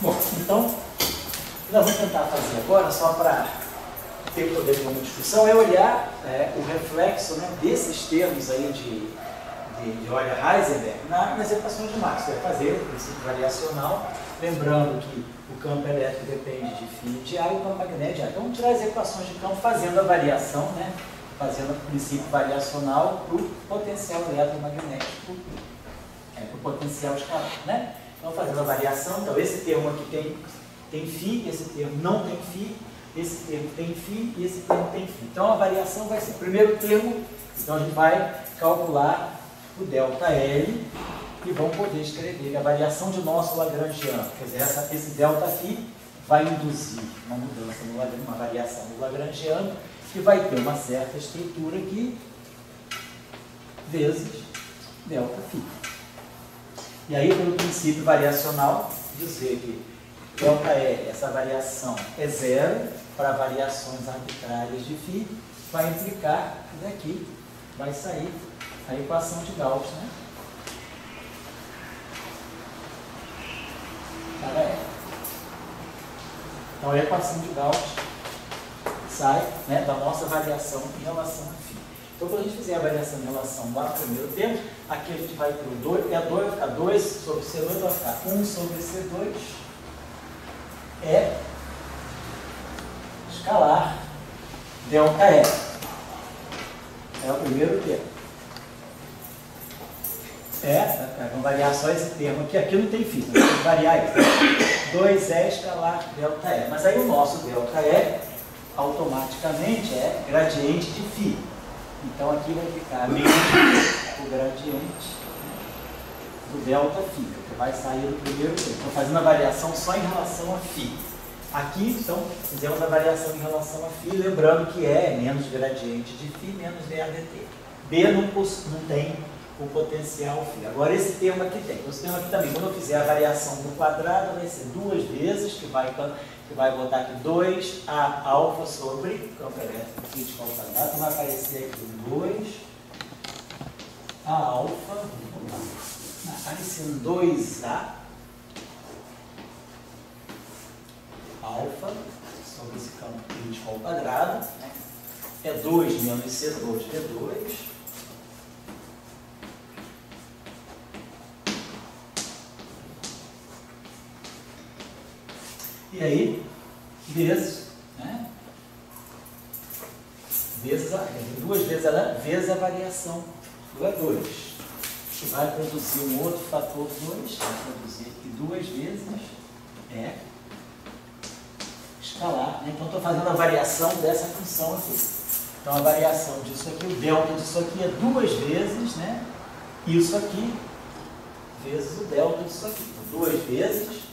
Bom, então, o que nós vamos tentar fazer agora, só para ter poder de uma discussão, é olhar o reflexo, né, desses termos aí de Euler Heisenberg nas equações de Maxwell. Vai fazer o princípio variacional, lembrando que o campo elétrico depende de φ de A e o campo magnético de A. Então, vamos tirar as equações de campo fazendo a variação, né, fazendo o princípio variacional para o potencial eletromagnético, para o potencial escalar, né? Então, fazendo a variação, então esse termo aqui tem φ, esse termo não tem φ, esse termo tem φ e esse termo tem φ. Então, a variação vai ser o primeiro termo, então a gente vai calcular o ΔL e vamos poder escrever a variação de nosso lagrangiano. Quer dizer, esse ΔΦ vai induzir uma mudança, uma variação do lagrangiano, que vai ter uma certa estrutura aqui, vezes ΔΦ. E aí, pelo princípio variacional, dizer que ΔE, essa variação é zero para variações arbitrárias de φ, vai implicar que daqui vai sair a equação de Gauss, né? Para E. Então, a equação de Gauss sai, né, da nossa variação em relação a φ. Então, quando a gente fizer a variação em relação lá no primeiro termo, aqui a gente vai para o 2, vai ficar 2 sobre C2, vai ficar 1 sobre C2, é escalar ΔE. É o primeiro termo. Vamos variar só esse termo aqui. Aqui não tem φ, então vamos variar isso. 2E escalar ΔE. Mas aí o nosso ΔE automaticamente é gradiente de φ. Então aqui vai ficar menos o gradiente do ΔΦ, que vai sair do primeiro termo. Estou fazendo a variação só em relação a φ. Aqui, então, fizemos a variação em relação a φ, lembrando que é menos gradiente de φ menos dAdt. B não tem o potencial φ. Agora, esse termo aqui tem. Esse termo aqui também, quando eu fizer a variação no quadrado, vai ser duas vezes, que vai botar aqui 2A alfa sobre campo elétrico crítico ao quadrado. Vai aparecer aqui 2A alfa, aparecendo 2A alfa sobre esse campo crítico ao quadrado, né? É 2 menos C2 V2. E aí, vezes, né? Duas vezes ela vezes a variação do E2, que vai produzir um outro fator 2, vai produzir aqui duas vezes escalar, né? Então, estou fazendo a variação dessa função aqui. Então, a variação disso aqui, o delta disso aqui é duas vezes, né? Isso aqui, vezes o delta disso aqui. Então, duas vezes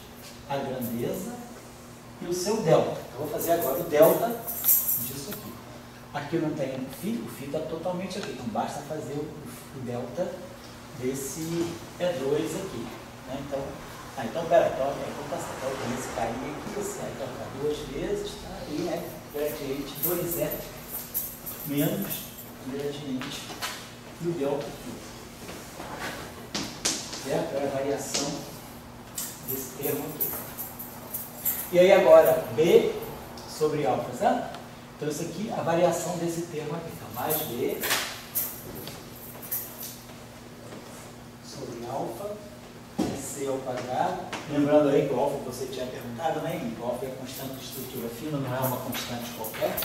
a grandeza e o seu delta. Então, eu vou fazer agora o delta disso aqui. Aqui não tem o φ está totalmente aqui. Então, basta fazer o delta desse E2 aqui, né? Então, peraí, então esse carinha aqui, esse vai tocar duas vezes, tá? E é gradiente 2E menos gradiente do delta aqui. Certo? É a variação desse termo aqui. E aí agora, B sobre alfa, certo? Então isso aqui, a variação desse termo aqui. Então, mais B sobre alfa, C ao quadrado. Lembrando aí que o alfa que você tinha perguntado, né? O alfa é a constante de estrutura fina, não é uma constante qualquer.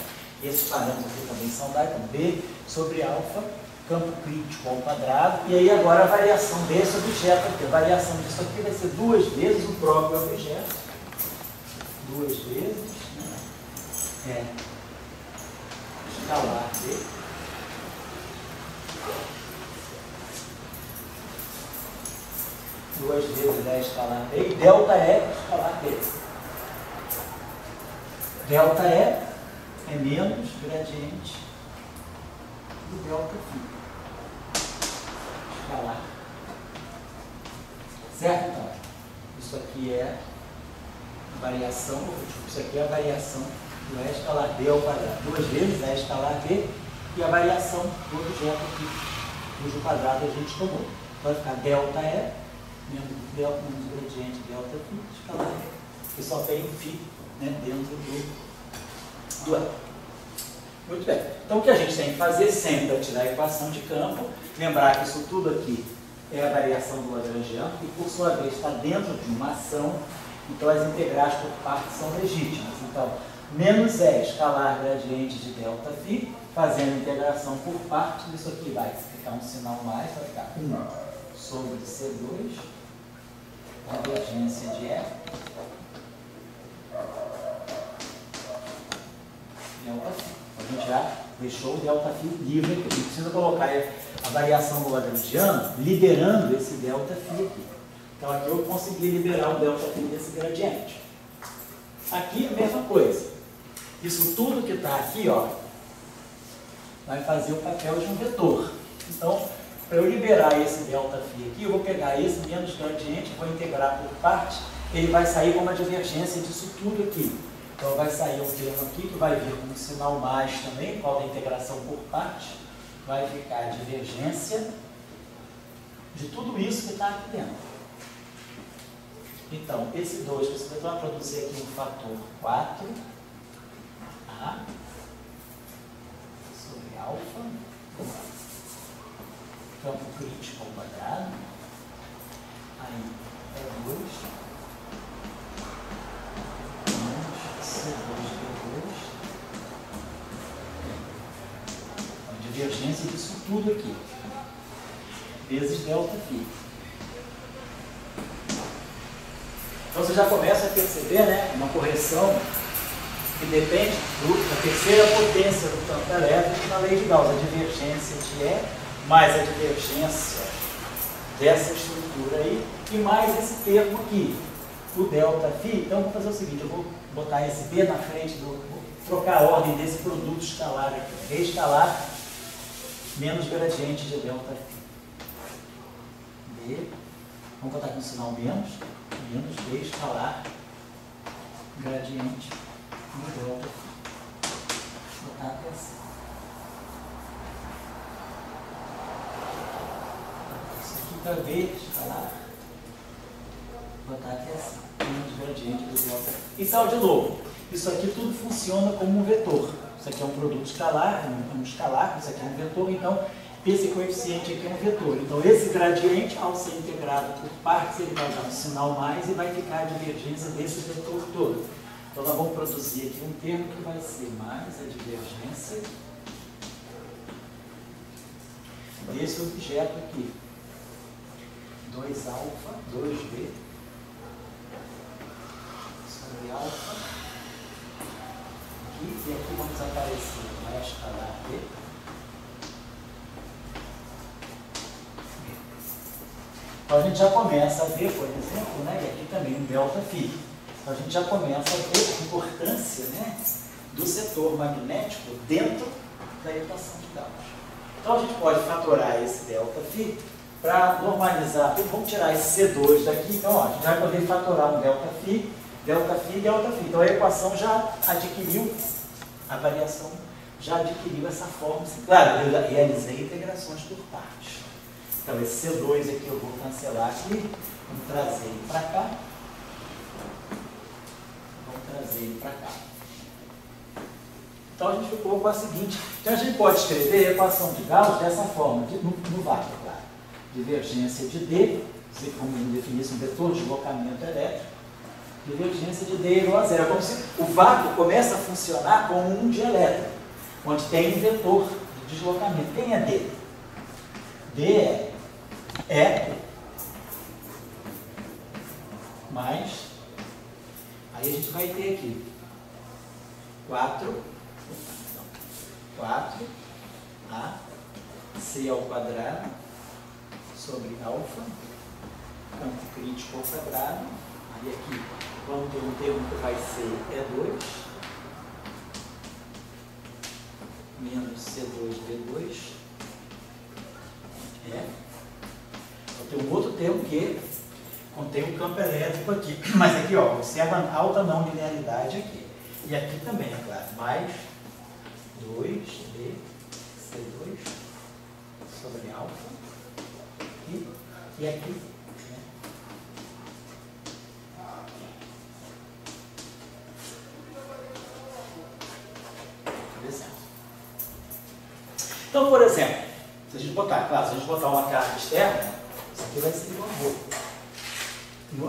Esses parâmetros aqui também são dados. Então, B sobre alfa, campo crítico ao quadrado. E aí agora a variação desse objeto aqui. A variação disso aqui vai ser duas vezes o próprio objeto. Duas vezes, né? Escalar B. Duas vezes escalar B. E delta E escalar B. Delta E é menos gradiente do delta φ. Escalar. Certo? Então, isso aqui é a variação, isso aqui é a variação do E escalar B ao quadrado. Duas vezes E escalar B e a variação do objeto aqui, cujo quadrado a gente tomou. Vai ficar delta E menos gradiente delta φ escalar B. que só tem um φ, né, dentro do L. Muito bem. Então, o que a gente tem que fazer sempre é tirar a equação de campo, lembrar que isso tudo aqui é a variação do Lagrangiano, e por sua vez está dentro de uma ação, então as integrais por partes são legítimas. Então, menos E escalar gradiente de ΔΦ, fazendo a integração por partes, isso aqui vai ficar um sinal mais, vai ficar 1 sobre C2, divergência de E, ΔΦ. A gente já deixou o ΔΦ livre aqui. A gente precisa colocar a variação do Lagrangiano liberando esse ΔΦ aqui. Então aqui eu consegui liberar o ΔΦ desse gradiente. Aqui a mesma coisa. Isso tudo que está aqui, ó, vai fazer o papel de um vetor. Então, para eu liberar esse ΔΦ aqui, eu vou pegar esse menos gradiente, vou integrar por parte, ele vai sair com uma divergência disso tudo aqui. Então vai sair um termo aqui que vai vir com um sinal mais também, qual da integração por parte, vai ficar a divergência de tudo isso que está aqui dentro. Então, esse 2, você vai produzir aqui um fator 4, A, sobre alfa, campo crítico ao quadrado, aí é 2, C2V2, a divergência disso tudo aqui, vezes ΔΦ. Então você já começa a perceber, né, uma correção que depende da terceira potência do campo elétrico na lei de Gauss, a divergência de E mais a divergência dessa estrutura aí e mais esse termo aqui, o ΔΦ. Então vou fazer o seguinte, eu vou botar esse B na frente vou trocar a ordem desse produto escalar aqui. B escalar menos gradiente de ΔΦ. B, vamos botar aqui no sinal menos B escalar gradiente de ΔΦ. Vou botar até assim. Isso aqui para B escalar. Vou botar aqui assim. Menos gradiente do ΔΦ. Então, de novo, isso aqui tudo funciona como um vetor. Isso aqui é um produto escalar, é um escalar, isso aqui é um vetor, então esse coeficiente aqui é um vetor. Então esse gradiente, ao ser integrado por partes, ele vai dar um sinal mais e vai ficar a divergência desse vetor todo. Então nós vamos produzir aqui um termo que vai ser mais a divergência desse objeto aqui. 2α, 2b, sobre alfa, aqui, e aqui vamos aparecer vai escalar b. Então a gente já começa a ver, por exemplo, né, e aqui também um ΔΦ. Então a gente já começa a ver a importância, né, do setor magnético dentro da equação de Gauss. Então a gente pode fatorar esse ΔΦ para normalizar. Vamos tirar esse C2 daqui, então ó, a gente vai poder fatorar um ΔΦ, ΔΦ e ΔΦ. Então a equação já adquiriu, a variação já adquiriu essa forma. Claro, eu realizei integrações por partes. Então esse C2 aqui eu vou cancelar aqui, vamos trazer ele para cá. Vamos trazer ele para cá. Então a gente ficou com a seguinte, então a gente pode escrever a equação de Gauss dessa forma, no vácuo, claro. Divergência de D, como definisse um vetor de deslocamento elétrico, divergência de D igual a zero. É como se o vácuo começa a funcionar como um dielétrico, onde tem um vetor de deslocamento. Quem é D? D é mais, aí a gente vai ter aqui 4A C ao quadrado sobre alfa, campo crítico ao quadrado. Aí aqui vamos ter um termo que vai ser E2 menos C2V2. Vou ter um outro termo que contém um campo elétrico aqui. Mas aqui, ó, observa a alta não linearidade aqui. E aqui também, é claro, mais 2B C2 sobre alfa. E aqui, né? Então, por exemplo, se a gente botar, claro, se a gente botar uma carga externa, isso aqui vai ser igual a rho.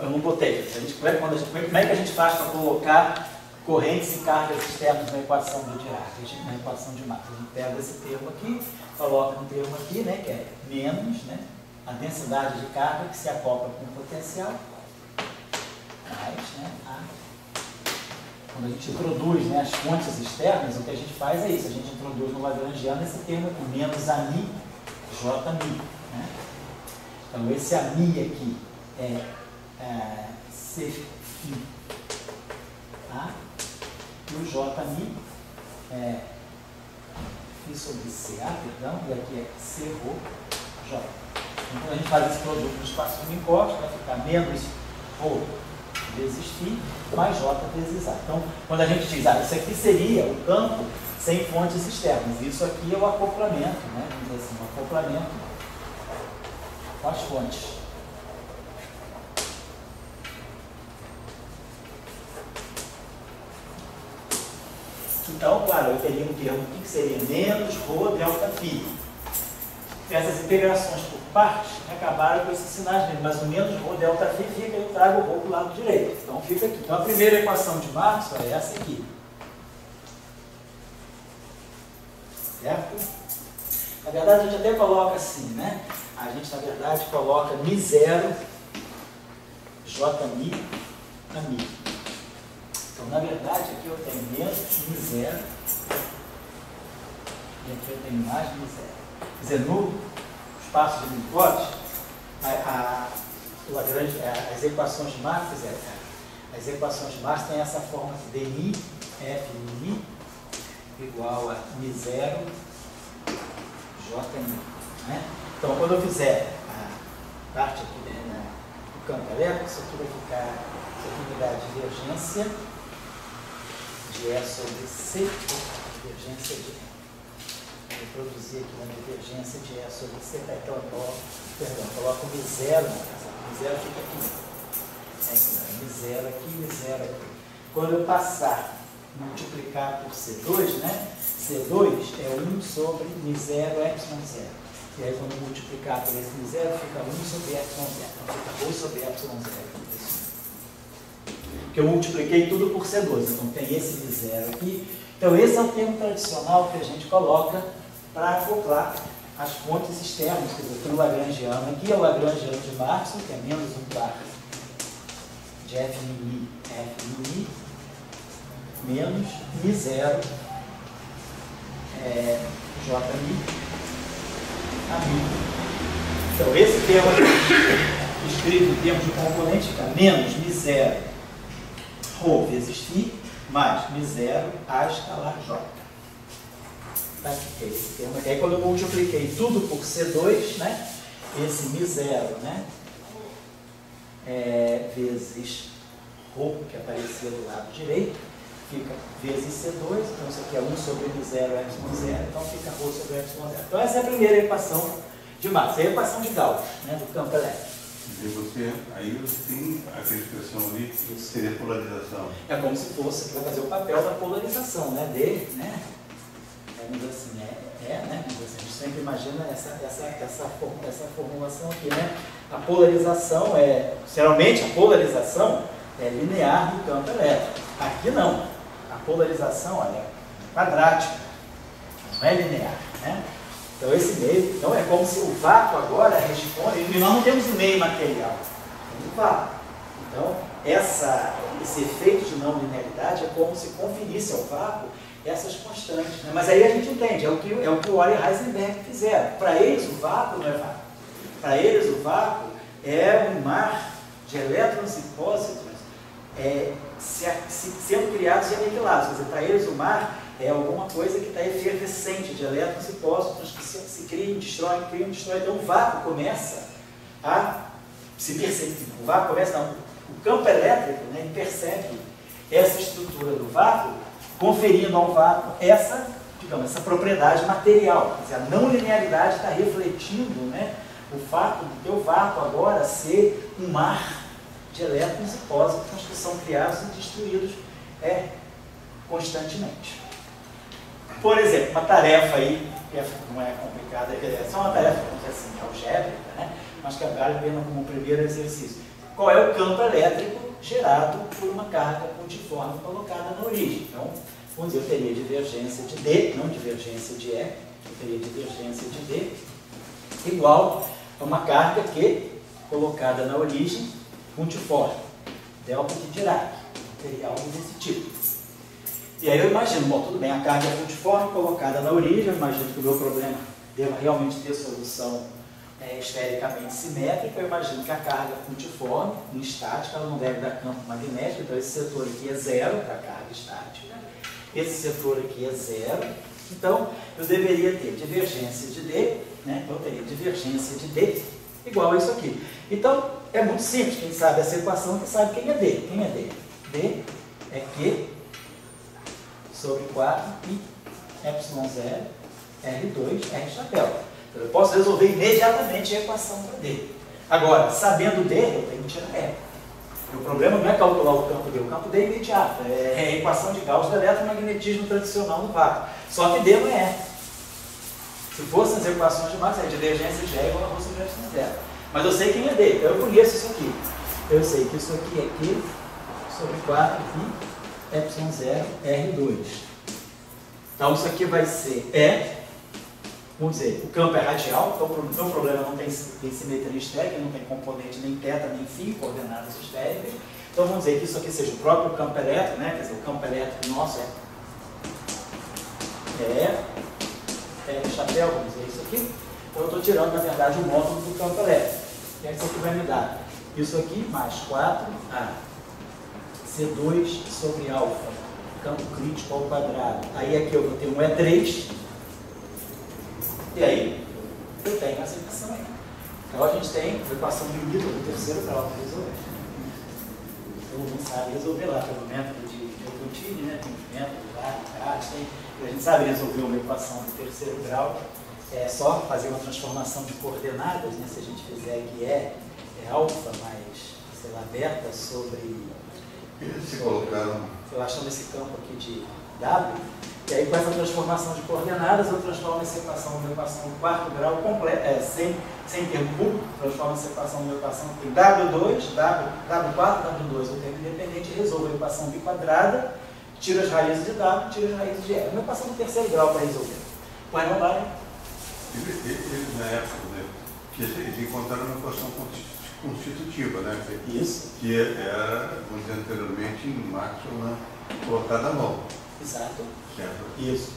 Eu não botei. Como é que a gente faz para colocar correntes e cargas externas na equação do Dirac, na equação de Massa? A gente pega esse termo aqui, coloca um termo aqui, né, que é menos, né, a densidade de carga que se acopla com o potencial, mais, né, quando a gente introduz, né, as fontes externas, o que a gente faz é isso, a gente introduz no lagrangiano esse termo aqui, menos AMI, JMI. Né? Então, esse AMI aqui é Cφ, tá? E o JMI é φ sobre CA, perdão, e aqui é C rho J. Então, quando a gente faz esse produto no espaço de Minkowski, vai ficar menos ρ vezes φ, mais J vezes A. Então, quando a gente diz, isso aqui seria o campo sem fontes externas. Isso aqui é o acoplamento, né? Vamos dizer assim, o acoplamento com as fontes. Então, claro, eu teria um termo aqui que seria menos ρ delta φ. Essas integrações por partes acabaram com esses sinais mesmo, mas o menos ρ delta φ fica, eu trago o ρ para o lado direito. Então fica aqui. Então a primeira equação de Maxwell é essa aqui. Certo? Na verdade a gente até coloca assim, né? A gente na verdade coloca μ0 JMI a μ. Então na verdade aqui eu tenho menos μ0 e aqui eu tenho mais μ0. Quer dizer, no espaço de Minkowski, as equações de Marx, têm essa forma aqui, dmi f mi igual a μ0 jmi. Né? Então, quando eu fizer a parte aqui do campo elétrico, isso aqui vai ficar, isso aqui vai dar a divergência de E sobre C, divergência de vou produzir aqui uma divergência de E sobre C, então eu coloco μ0, μ0 fica aqui, μ0 aqui, μ0 aqui. Quando eu passar, multiplicar por C2, né? C2 é 1 sobre μ0 ε0. E aí quando eu multiplicar por esse μ0, fica 1 sobre ε0. Então fica 2 sobre ε0. Porque eu multipliquei tudo por C2, então tem esse μ0 aqui. Então esse é o termo tradicional que a gente coloca para acoplar as fontes externas, quer dizer, tem o lagrangiano aqui, é o lagrangiano de Maxwell, que é menos 1 quarto de F mi, menos μ0 JMI a μ. Então esse termo aqui, escrito em termos de componente, fica menos μ0 ρ vezes φ, mais μ0 a escalar J. Tá? Esse termo aqui. Aí quando eu multipliquei tudo por C2, né? Esse μ0, né? Vezes ρ, que aparecia do lado direito, fica vezes C2, então isso aqui é 1 sobre μ0 ε0, então fica ρ sobre ε0. Então essa é a primeira equação de Maxwell, é a equação de Gauss, né? Do campo elétrico. E aí você tem aquela expressão ali, que seria polarização. É como se fosse para fazer o papel da polarização, né? Dele, né? Vamos dizer assim, né? A gente sempre imagina essa formulação aqui, né? A polarização geralmente a polarização é linear no campo elétrico. Aqui não. A polarização é quadrática, não é linear, né? Então esse meio, então é como se o vácuo agora responde, e nós não temos o meio material, temos o vácuo. Então esse efeito de não linearidade é como se conferisse ao vácuo essas constantes. Né? Mas aí a gente entende, é o que o Euler e Heisenberg fizeram. Para eles o vácuo não é vácuo. Para eles o vácuo é um mar de elétrons e pósitrons sendo criados e aniquilados. Quer dizer, para eles o mar é alguma coisa que está efervescente de elétrons e pósitrons que se criam, destroem. Então o vácuo começa a se perceber. O vácuo começa, não. O campo elétrico, né, ele percebe essa estrutura do vácuo, conferindo ao vácuo essa propriedade material. Quer dizer, a não linearidade está refletindo, né, o fato de ter o vácuo agora ser um mar de elétrons e pósitrons que são criados e destruídos constantemente. Por exemplo, uma tarefa aí que não é complicada, é só uma tarefa, assim, algébrica, né? Mas que vale a pena como primeiro exercício. Qual é o campo elétrico gerado por uma carga pontiforme colocada na origem? Então, vamos dizer, eu teria divergência de D, não divergência de E, eu teria divergência de D igual a uma carga Q colocada na origem pontiforme, delta de Dirac, teria algo desse tipo. E aí eu imagino, bom, tudo bem, a carga é pontiforme colocada na origem, eu imagino que o meu problema deva realmente ter solução esfericamente simétrica, eu imagino que a carga pontiforme, em estática, ela não deve dar campo magnético, então esse setor aqui é zero para a carga estática, esse setor aqui é zero, então eu deveria ter divergência de D, né? Então eu teria divergência de D igual a isso aqui. Então é muito simples, quem sabe essa equação que sabe quem é D. Quem é D? D é Q sobre 4π ε0 R2 R chapéu. Então, eu posso resolver imediatamente a equação para D. Agora, sabendo D, eu tenho que tirar E. O problema não é calcular o campo D, o campo D é imediato, é a equação de Gauss do eletromagnetismo tradicional no vácuo. Só que D não é. Se fossem as equações de Max, a divergência de E igual a rho sobre ε0. Mas eu sei quem é D, então eu conheço isso aqui. Eu sei que isso aqui é Q sobre 4π ε0 R2. Então isso aqui vai ser E. Vamos dizer, o campo é radial, então o meu problema não tem simetria esférica, não tem componente nem θ, nem φ, coordenadas esféricas. Então vamos dizer que isso aqui seja o próprio campo elétrico, né? Quer dizer, o campo elétrico nosso é chapéu, vamos dizer isso aqui. Então eu estou tirando, na verdade, o módulo do campo elétrico. E aí isso aqui vai me dar isso aqui mais 4A C2 sobre alfa, campo crítico ao quadrado. Aí aqui eu vou ter um E3. E aí, eu tenho essa equação aí. Então a gente tem a equação de Newton do terceiro grau para resolver. Todo mundo sabe resolver lá pelo método de Euclide, né? Tem o método lá, a gente sabe resolver uma equação do terceiro grau. É só fazer uma transformação de coordenadas, né? Se a gente fizer aqui é alfa mais, sei lá, beta sobre... Se colocaram... Sei lá, chama esse campo aqui de W. E aí, com essa transformação de coordenadas, eu transformo essa equação numa equação do quarto grau completa, sem termo público, transformo essa equação numa equação que tem W2, W4, W2, o termo independente, e resolvo a equação biquadrada, tiro as raízes de W, tiro as raízes de E. É uma equação do terceiro grau para resolver. Vai não vai? Na época, né, que eles encontraram uma equação constitutiva, né? Isso. Que era, como dizia anteriormente, em Maxwell, né, colocada à mão. Exato. Certo? Isso.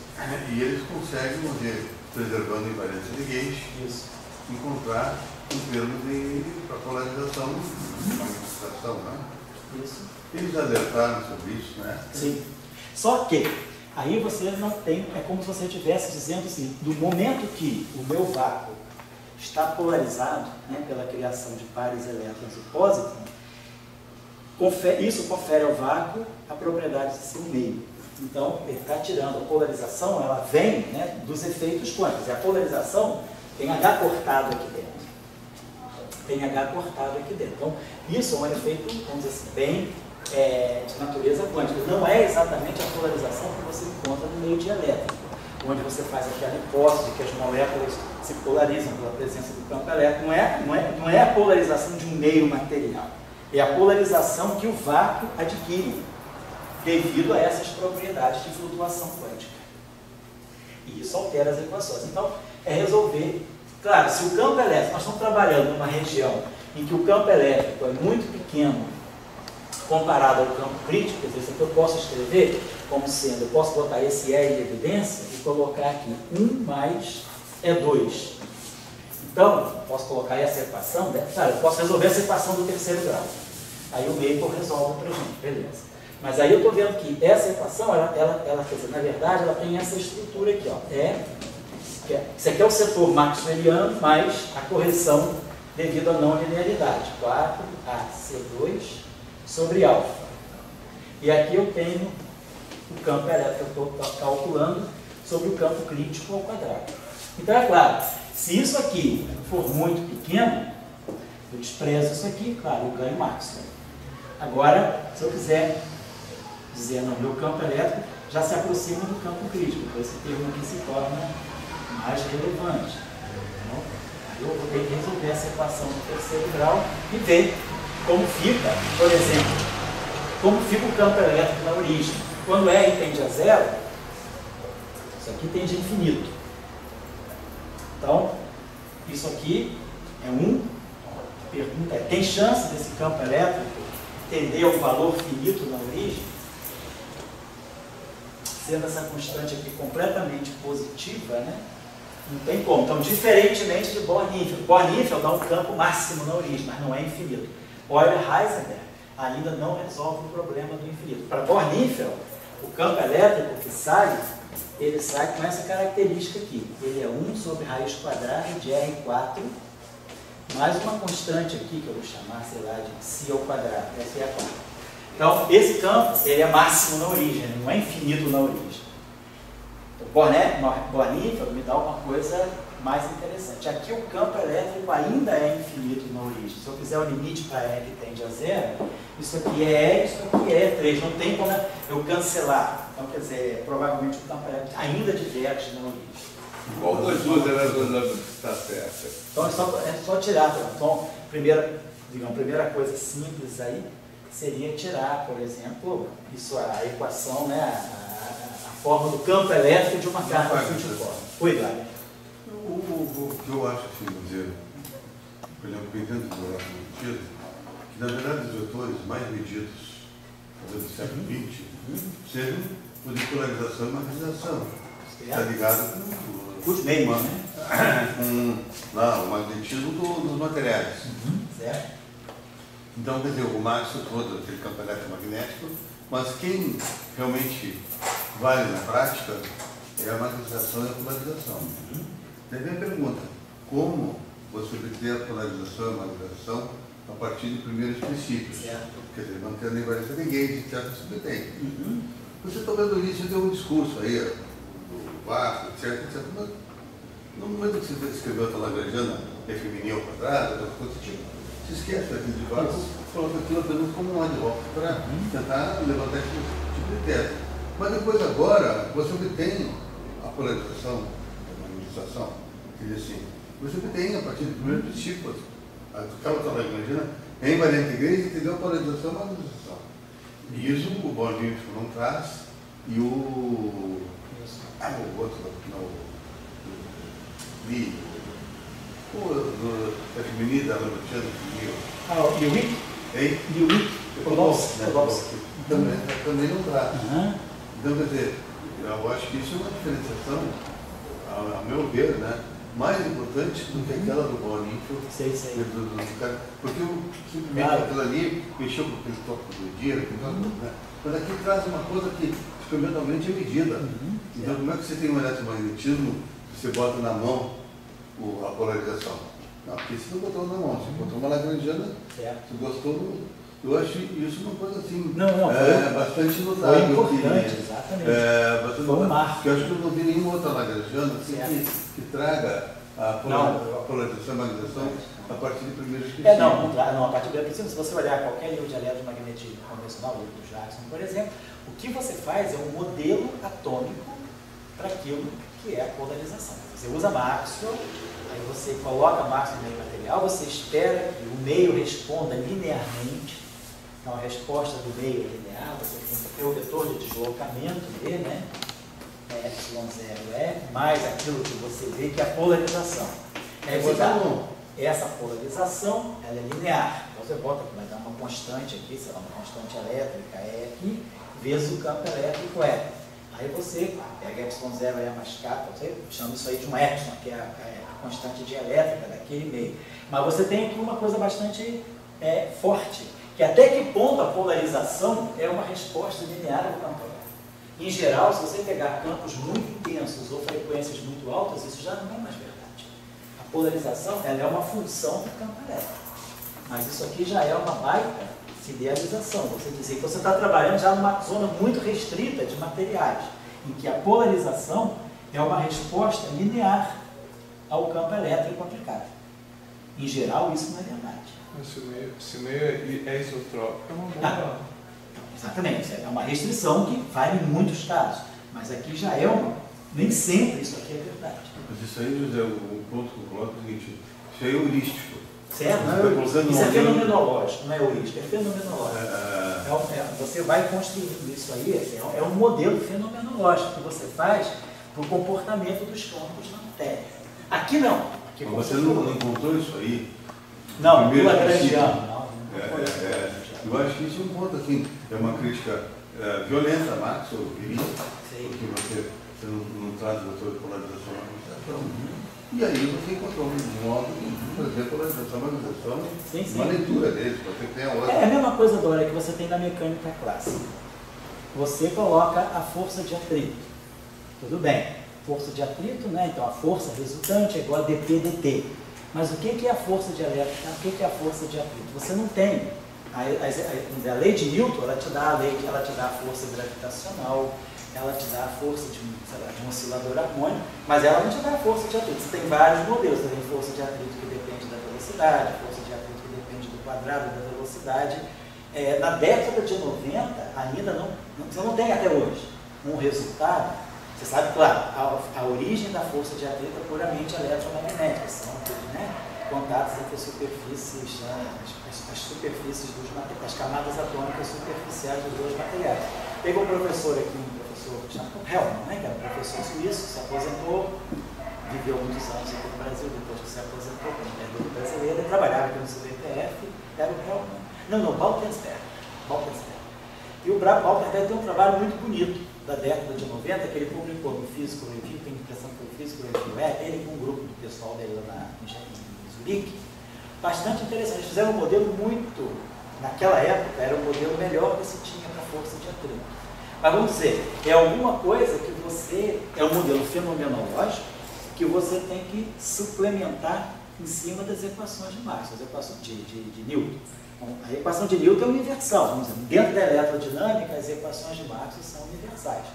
E eles conseguem, vamos dizer, preservando a invariância de Gauss, Isso. encontrar em termos de polarização, magnetização, né? Isso. Eles alertaram sobre isso, né? Sim. Só que aí você não tem, é como se você estivesse dizendo assim, do momento que o meu vácuo está polarizado, né, pela criação de pares elétrons e pósitrons, isso confere ao vácuo a propriedade de ser um meio. Então, ele está tirando a polarização, ela vem, né, dos efeitos quânticos. E a polarização tem H cortado aqui dentro. Tem H cortado aqui dentro. Então, isso é um efeito, vamos dizer assim, bem de natureza quântica. Não é exatamente a polarização que você encontra no meio dielétrico, onde você faz aquela hipótese de que as moléculas se polarizam pela presença do campo elétrico. Não é a polarização de um meio material. É a polarização que o vácuo adquire devido a essas propriedades de flutuação quântica. E isso altera as equações. Então, é resolver... Claro, se o campo elétrico... Nós estamos trabalhando numa região em que o campo elétrico é muito pequeno comparado ao campo crítico, quer dizer, isso aqui eu posso escrever como sendo... Eu posso botar esse E em evidência e colocar aqui 1 mais E2. Então, posso colocar essa equação... Claro, eu posso resolver essa equação do terceiro grau. Aí o Maple resolve para a gente, beleza. Mas aí eu estou vendo que essa equação, ela quer dizer, na verdade, ela tem essa estrutura aqui, ó. Isso aqui é o setor maxwelliano mais a correção devido à não linearidade. 4AC2 sobre alfa. E aqui eu tenho o campo elétrico que eu estou calculando sobre o campo crítico ao quadrado. Então, é claro, se isso aqui for muito pequeno, eu desprezo isso aqui, claro, eu ganho Maxwell. Agora, se eu quiser dizer, não, meu campo elétrico já se aproxima do campo crítico, então esse termo aqui se torna mais relevante. Então, aí eu vou ter que resolver essa equação do terceiro grau e ver como fica, por exemplo, como fica o campo elétrico na origem. Quando R tende a zero, isso aqui tende a infinito. Então, isso aqui é 1. A pergunta é, tem chance desse campo elétrico tender a um valor finito na origem? Sendo essa constante aqui completamente positiva, né? Não tem como. Então, diferentemente de Born-Eifel. Born-Eifel dá um campo máximo na origem, mas não é infinito. Euler-Heisenberg ainda não resolve o problema do infinito. Para Born-Eifel, o campo elétrico que sai, ele sai com essa característica aqui. Ele é 1 sobre raiz quadrada de R4, mais uma constante aqui, que eu vou chamar, sei lá, de π ao quadrado. Essa é a quarta. Então, esse campo, ele é máximo na origem, ele não é infinito na origem. Born-Eifel me dá uma coisa mais interessante. Aqui o campo elétrico ainda é infinito na origem. Se eu fizer o limite para R que tende a zero, isso aqui é E, isso aqui é 3. Não tem como eu cancelar. Então, quer dizer, provavelmente o campo elétrico ainda diverge na origem. Qual das duas elétrons está certa? Então é só tirar. Então, primeira coisa simples aí seria tirar, por exemplo, isso, a equação, né, a forma do campo elétrico de uma carga futiforme. Cuidado. O que eu acho, assim, vou dizer, por exemplo, dentro do relativo, que na verdade os vetores mais medidos do século XX sejam o de polarização e magnetização. Está ligado com os meios, o magnetismo dos materiais. Certo. Então, quer dizer, o Marx todo aquele campo eletromagnético, mas quem realmente vale na prática é a magnetização e a polarização. Daí vem a pergunta, como você obter a polarização e a magnetização a partir de primeiros princípios? Certo. Quer dizer, não tendo invariância de Gauge, etc. Você tem. Você está vendo isso, deu um discurso aí, do Vasco, etc. Mas no momento que você escreveu a Lagrangiana, é feminina ao quadrado, outra coisa tipo, se esquece daquilo de Vasco, coloca aquilo apenas como um ad hoc para tentar levantar esse tipo de tese. Mas depois agora, você obtém a polarização, a magnetização, quer dizer assim, você obtém a partir do primeiro princípio, aquela Lagrangiana é invariante de Gauge, entendeu? A polarização e a magnetização. E isso o Born-Eifel não traz, e o outro, a feminina, a Lagrangiana, o Lewick? Hein? Lewick, também não traz. Então, quer dizer, eu acho que isso é uma diferenciação, a meu ver, né, mais importante do que aquela do Born-Eifel. Porque simplesmente aquilo ali mexeu com aquele toque do dia, né? Mas aqui traz uma coisa que experimentalmente é medida. Então, como é que você tem um eletromagnetismo que você bota na mão a polarização? Não, porque você não botou na mão, você botou uma Lagrangiana, você gostou. Eu acho isso uma coisa assim, bastante notável. Foi importante, exatamente. Foi um marco. Eu acho que eu não vi nenhuma outra Lagrangiana assim, que traga a polarização e a magnetização a partir de primeiros princípios. Não, a partir do princípio, se você olhar qualquer livro de eletromagnetismo convencional, o livro do Jackson, por exemplo, o que você faz é um modelo atômico para aquilo que é a polarização. Você usa Maxwell, aí você coloca Maxwell no meio material, você espera que o meio responda linearmente. Então, a resposta do meio é linear, você tem que ter o vetor de deslocamento dele, né? ε0 mais aquilo que você vê que é a polarização. Aí você dá essa polarização, ela é linear. Então, você bota, vai dar uma constante aqui, sei lá, uma constante elétrica E aqui, vezes o campo elétrico E. Aí você pega ε0 E mais K, você chama isso aí de um epsilon, que é a constante dielétrica daquele meio. Mas você tem aqui uma coisa bastante forte, que até que ponto a polarização é uma resposta linear ao campo elétrico. Em geral, se você pegar campos muito intensos ou frequências muito altas, isso já não é mais verdade. A polarização ela é uma função do campo elétrico. Mas isso aqui já é uma baita idealização. Você dizer que você está trabalhando já numa zona muito restrita de materiais, em que a polarização é uma resposta linear ao campo elétrico aplicado. Em geral, isso não é verdade. Mas se o meio é isotrópico, é uma boa. Exatamente, é uma restrição que vale em muitos casos, mas aqui já é uma Nem sempre isso aqui é verdade. Mas isso aí, José, o ponto que eu coloco é o seguinte, isso aí é heurístico. Certo? Isso é fenomenológico, não é heurístico, é fenomenológico. Você vai construindo isso aí, é um modelo fenomenológico que você faz para o comportamento dos campos na matéria. Aqui não. Aqui mas você não encontrou isso aí? Não, no Lagrangiano, não. Eu acho que isso é um ponto, assim, é uma crítica violenta a Marx, ou virilha, porque você não traz a sua polarização na administração. E aí você encontrou um modo de fazer polarização, uma leitura deles, para que tenha outra. É a mesma coisa, Dória, que você tem na mecânica clássica. Você coloca a força de atrito. Tudo bem, força de atrito, né? Então a força resultante é igual a dP dt. Mas o que é a força de elétrica? O que é a força de atrito? Você não tem. A lei de Newton, ela te dá a força gravitacional, ela te dá a força de um oscilador harmônico, mas ela não te dá a força de atrito. Você tem vários modelos. Você tem força de atrito que depende da velocidade, força de atrito que depende do quadrado da velocidade. Na década de 90, ainda você não tem até hoje um resultado. Você sabe, claro, a origem da força de atrito é puramente eletromagnética, são contatos entre as superfícies, as superfícies das camadas atômicas superficiais dos dois materiais. Pegou um professor aqui, um professor chamado Hellman, que era um professor suíço, se aposentou, viveu muitos anos aqui no Brasil, depois que se aposentou como perdedor brasileiro, ele trabalhava aqui no CBPF, era o Hellman. Não, Baltensberg. E o Baltensberg tem um trabalho muito bonito da década de 90, que ele publicou no Physical Review, tem impressão que o Physical Review ele com um grupo do pessoal dele lá em Zurique, bastante interessante. Eles fizeram um modelo muito, naquela época, era o modelo melhor que se tinha para força de atrito. Mas vamos dizer, é alguma coisa que é um modelo fenomenológico que você tem que suplementar em cima das equações de Marx, as equações de Newton. A equação de Newton é universal, vamos dizer, dentro da eletrodinâmica as equações de Marx são universais.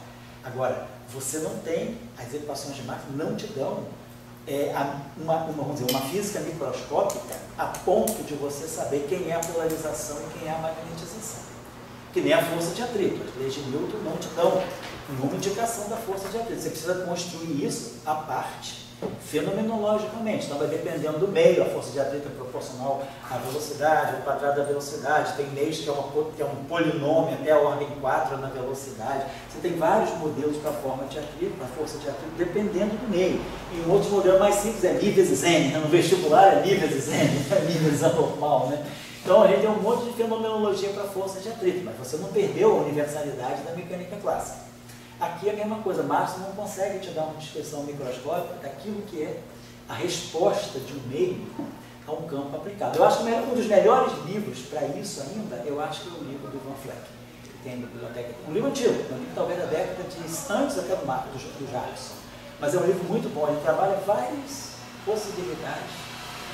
Agora, você não tem, as equações de Marx não te dão vamos dizer, uma física microscópica a ponto de você saber quem é a polarização e quem é a magnetização. Que nem a força de atrito, as leis de Newton não te dão nenhuma indicação da força de atrito, você precisa construir isso à parte, fenomenologicamente, então vai dependendo do meio, a força de atrito é proporcional à velocidade, ao quadrado da velocidade, tem meios que é um polinômio até a ordem 4 na velocidade, você tem vários modelos para a forma de atrito, para a força de atrito, dependendo do meio. E um outro modelo mais simples é Mi vezes N, no vestibular é Mi vezes N, é Mi vezes anormal, né? Então a gente tem um monte de fenomenologia para a força de atrito, mas você não perdeu a universalidade da mecânica clássica. Aqui é a mesma coisa, Marx não consegue te dar uma descrição microscópica daquilo que é a resposta de um meio a um campo aplicado. Eu acho que um dos melhores livros para isso ainda, eu acho que é o livro do Van Vleck, que tem na biblioteca. Um livro antigo, um livro talvez da década de antes até do Jackson. Mas é um livro muito bom, ele trabalha várias possibilidades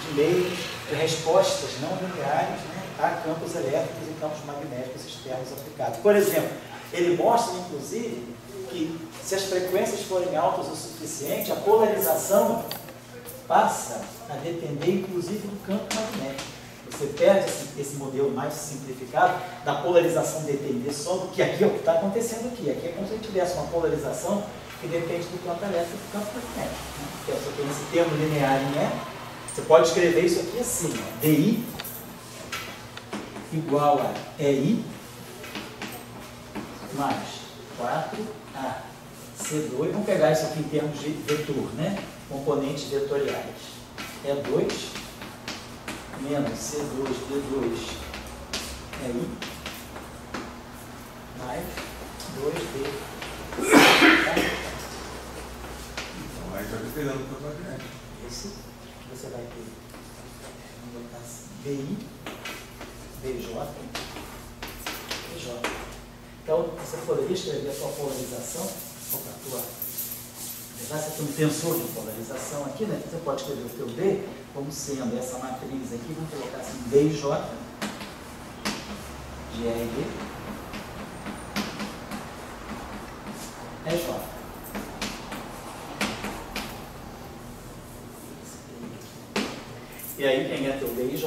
de meios, de respostas não lineares, a campos elétricos e campos magnéticos externos aplicados. Por exemplo, ele mostra, inclusive, que se as frequências forem altas o suficiente, a polarização passa a depender, inclusive, do campo magnético. Você perde esse modelo mais simplificado da polarização depender só do que aqui é o que está acontecendo aqui. Aqui é como se a gente tivesse uma polarização que depende do campo elétrico e do campo magnético. Então, você tem esse termo linear em E. Você pode escrever isso aqui assim, DI igual a EI mais 4AC2. Vamos pegar isso aqui em termos de vetor, componentes vetoriais. E2 menos C2D2 EI mais 2D. Então, aí está dependendo do campo magnético. Esse você vai ter, vamos botar assim, BI, BJ, BJ. Então, você poderia escrever a sua polarização, já você tem um tensor de polarização aqui, você pode escrever o teu D como sendo essa matriz aqui, vamos colocar assim, BJ, GRD, EJ. E aí, quem é teu DIJ?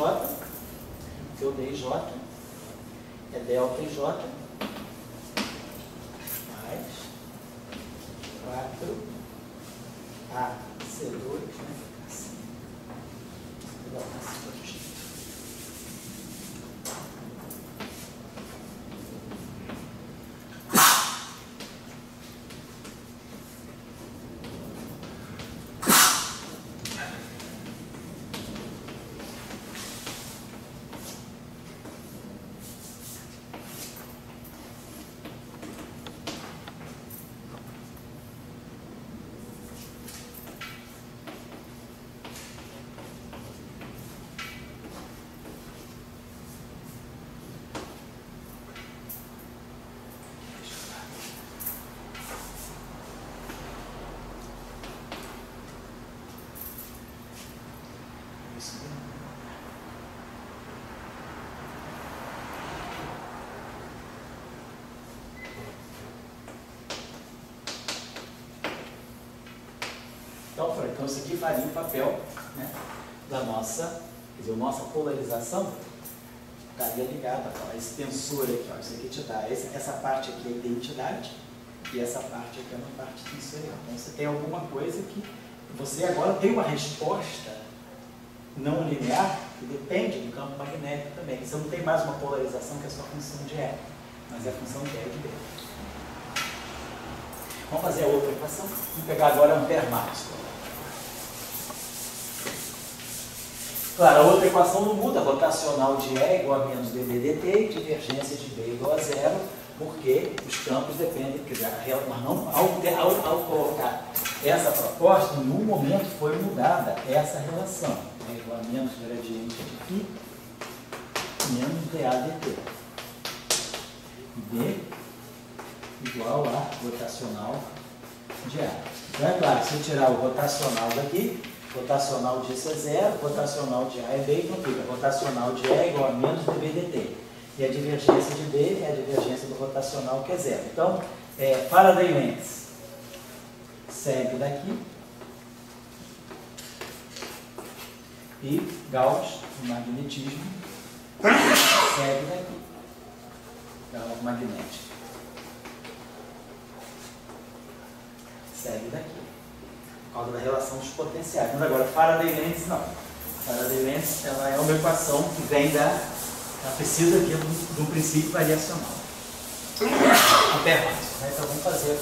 Teu DIJ é delta IJ mais 4 AC2, né? Assim. Vou botar assim para o jeito. Então, isso aqui faria o papel, né, da nossa, quer dizer, a nossa polarização estaria ligada a esse tensor aqui, ó, isso aqui te dá, essa parte aqui é identidade e essa parte aqui é uma parte tensorial. Então, você tem alguma coisa que você agora tem uma resposta não linear que depende do campo magnético também. Você não tem mais uma polarização que é só função de E, mas é a função de E de B. Vamos fazer a outra equação? Vamos pegar agora Ampère máximo. Claro, a outra equação não muda, rotacional de E igual a menos dB dt e divergência de B igual a zero, porque os campos dependem, quer dizer, mas não, ao colocar essa proposta, em um momento foi mudada essa relação, né, igual a menos gradiente de φ menos dA dt. B igual a rotacional de A. Então é claro, se eu tirar o rotacional daqui, rotacional disso é zero, rotacional de A é B, então fica rotacional de E é igual a menos dB dt. E a divergência de B é a divergência do rotacional, que é zero. Então, Faraday-Lens segue daqui e Gauss, o magnetismo, segue daqui. Gauss magnético. Segue daqui. Por causa da relação dos potenciais. Mas agora, Faraday-Lens não. Faraday-Lens ela é uma equação que vem da... Ela precisa aqui do princípio variacional. Ampère máximo, né? Então vamos fazer.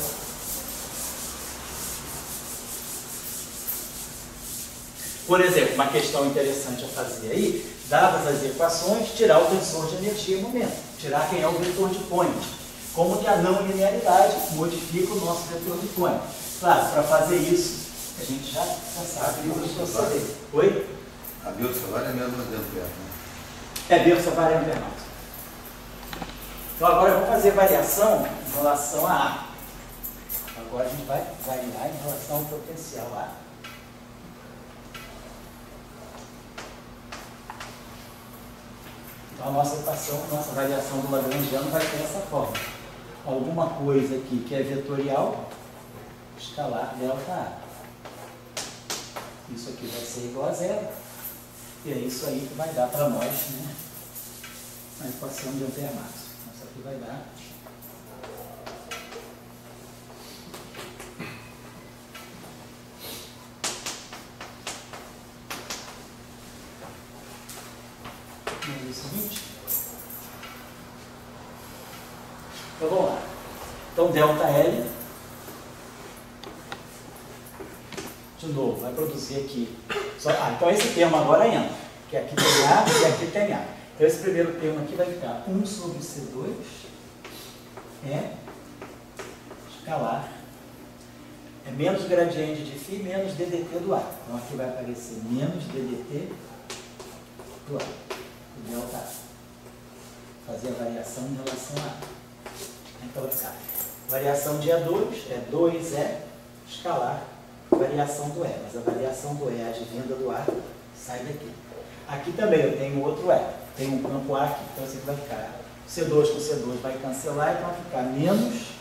Por exemplo, uma questão interessante a fazer aí, dadas as equações, tirar o tensor de energia e momento. Tirar quem é o vetor de point. Como que a não linearidade modifica o nosso vetor de point. Claro, para fazer isso, a gente já sabe o proceder. Oi? A biossolar é a mesma de Ampère, né? Biossolar é Ampère máximo. Então agora eu vou fazer variação em relação a A. Agora a gente vai variar em relação ao potencial A. Então a nossa equação, nossa variação do Lagrangiano vai ter essa forma. Alguma coisa aqui que é vetorial, escalar delta A. Isso aqui vai ser igual a zero. E é isso aí que vai dar para nós, né, a equação de Ampère máximo. Isso aqui vai dar o seguinte. Então vamos lá. Então delta L, de novo, vai produzir aqui. Então esse termo agora entra, que aqui tem A e aqui tem A. Então esse primeiro termo aqui vai ficar 1 sobre C2 é escalar, é menos gradiente de φ menos ddt do A. Então aqui vai aparecer menos ddt do A, o delta A. Fazer a variação em relação a A. Então vai ficar variação de E2 é 2E escalar variação do E, mas a variação do E advinda do A sai daqui. Aqui também eu tenho outro E, tem um campo A aqui, então você vai ficar C2 com C2 vai cancelar, então vai ficar menos,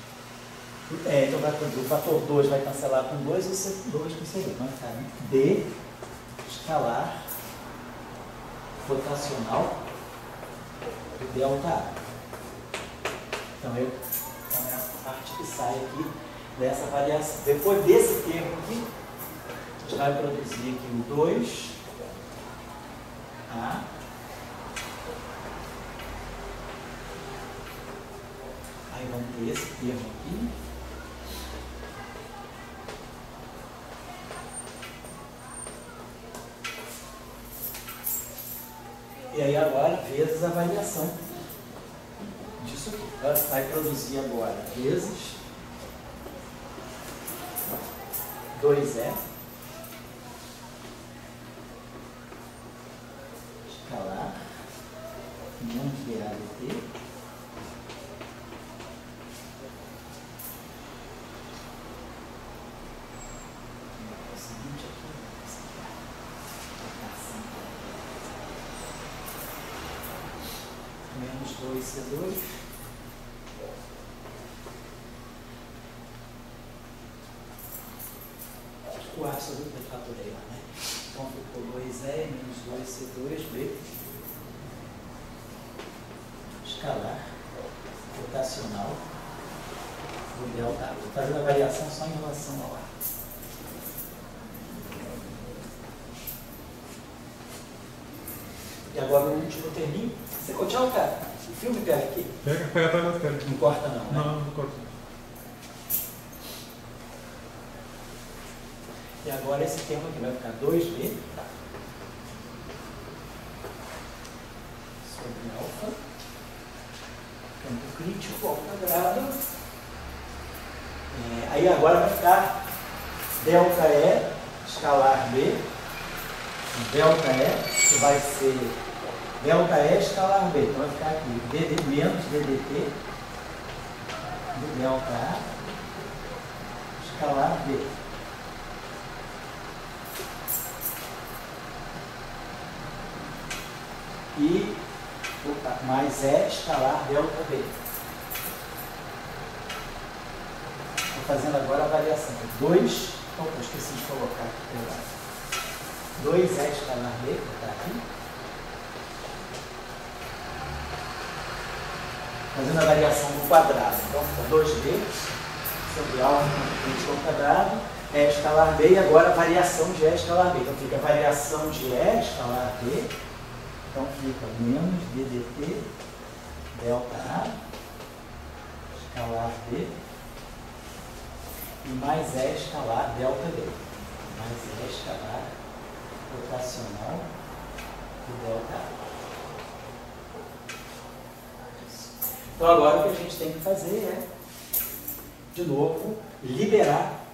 então o fator 2 vai cancelar com 2 e o C2 com C2, vai ficar D escalar rotacional do delta A. Então é a parte que sai aqui dessa variação. Depois desse termo aqui, gente vai produzir aqui o 2A. Aí vamos ter esse termo aqui. E aí agora vezes a variação disso aqui. Vai produzir agora vezes 2E escalar menos DADT o seguinte aqui, menos 2C2 o absoluto eu fatorei lá, né? Então ficou 2E menos 2C2B escalar rotacional do delta. Vou fazer a variação só em relação ao ar. E agora o último terminho. Você continua, cara? O filme pega aqui? Pega atrás das pernas. Não corta não, né? Não corta. E agora esse termo aqui vai ficar 2B sobre alfa, campo crítico ao quadrado. Aí agora vai ficar delta E escalar B, delta E, que vai ser delta E escalar B. Então vai ficar aqui menos DDT do delta A escalar B. E mais E escalar delta B. Estou fazendo agora a variação. 2, esqueci de colocar aqui, 2E escalar B, vou botar aqui. Fazendo a variação do quadrado. Então fica 2B sobre alfa ao quadrado, E escalar B, e agora a variação de E escalar B. Então fica a variação de E escalar B. Então fica menos DDT delta A escalar B e mais E escalar delta B. Mais E escalar rotacional do delta A. Então agora o que a gente tem que fazer é, de novo, liberar,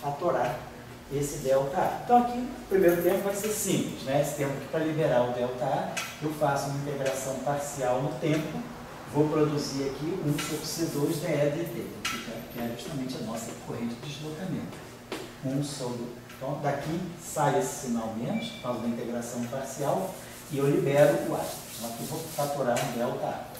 fatorar esse delta A. Então aqui, o primeiro termo vai ser simples, né? Esse termo aqui, para liberar o delta A, eu faço uma integração parcial no tempo, vou produzir aqui 1 sobre C2 dEdt, que é justamente a nossa corrente de deslocamento. 1 sobre... Então daqui sai esse sinal menos, faço uma integração parcial, e eu libero o A. Então aqui eu vou fatorar um delta A.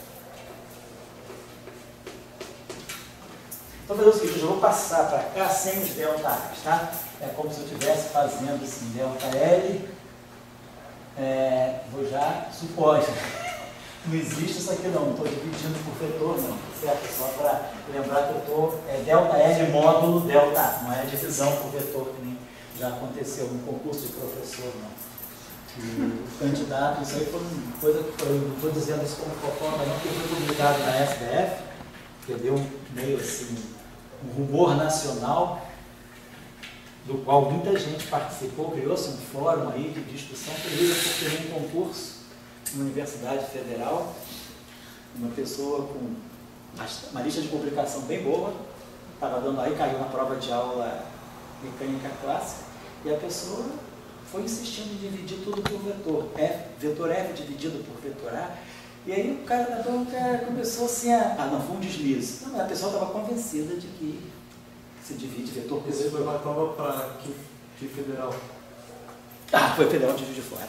Então, vou fazer o seguinte, eu vou passar para cá sem os delta A's, tá? É como se eu estivesse fazendo assim, delta L, vou já supor, não existe isso aqui não, estou dividindo por vetor não, certo? Só para lembrar que eu estou, delta L módulo delta A, não é divisão por vetor, que nem já aconteceu no concurso de professor, não. E o candidato, isso aí foi uma coisa que eu não estou dizendo isso como fofoca, não, que foi publicado na SBF, que deu meio assim, um rumor nacional, do qual muita gente participou, criou-se um fórum aí de discussão feliz, porque num concurso na Universidade Federal, uma pessoa com uma lista de publicação bem boa, estava dando aí, caiu na prova de aula mecânica clássica, e a pessoa foi insistindo em dividir tudo por vetor, vetor F dividido por vetor A, e aí o cara da banca começou assim não, foi um deslize. Não, a pessoa estava convencida de que se divide vetor por vetor. Você foi uma prova para que federal? Foi federal de Juiz de Fora.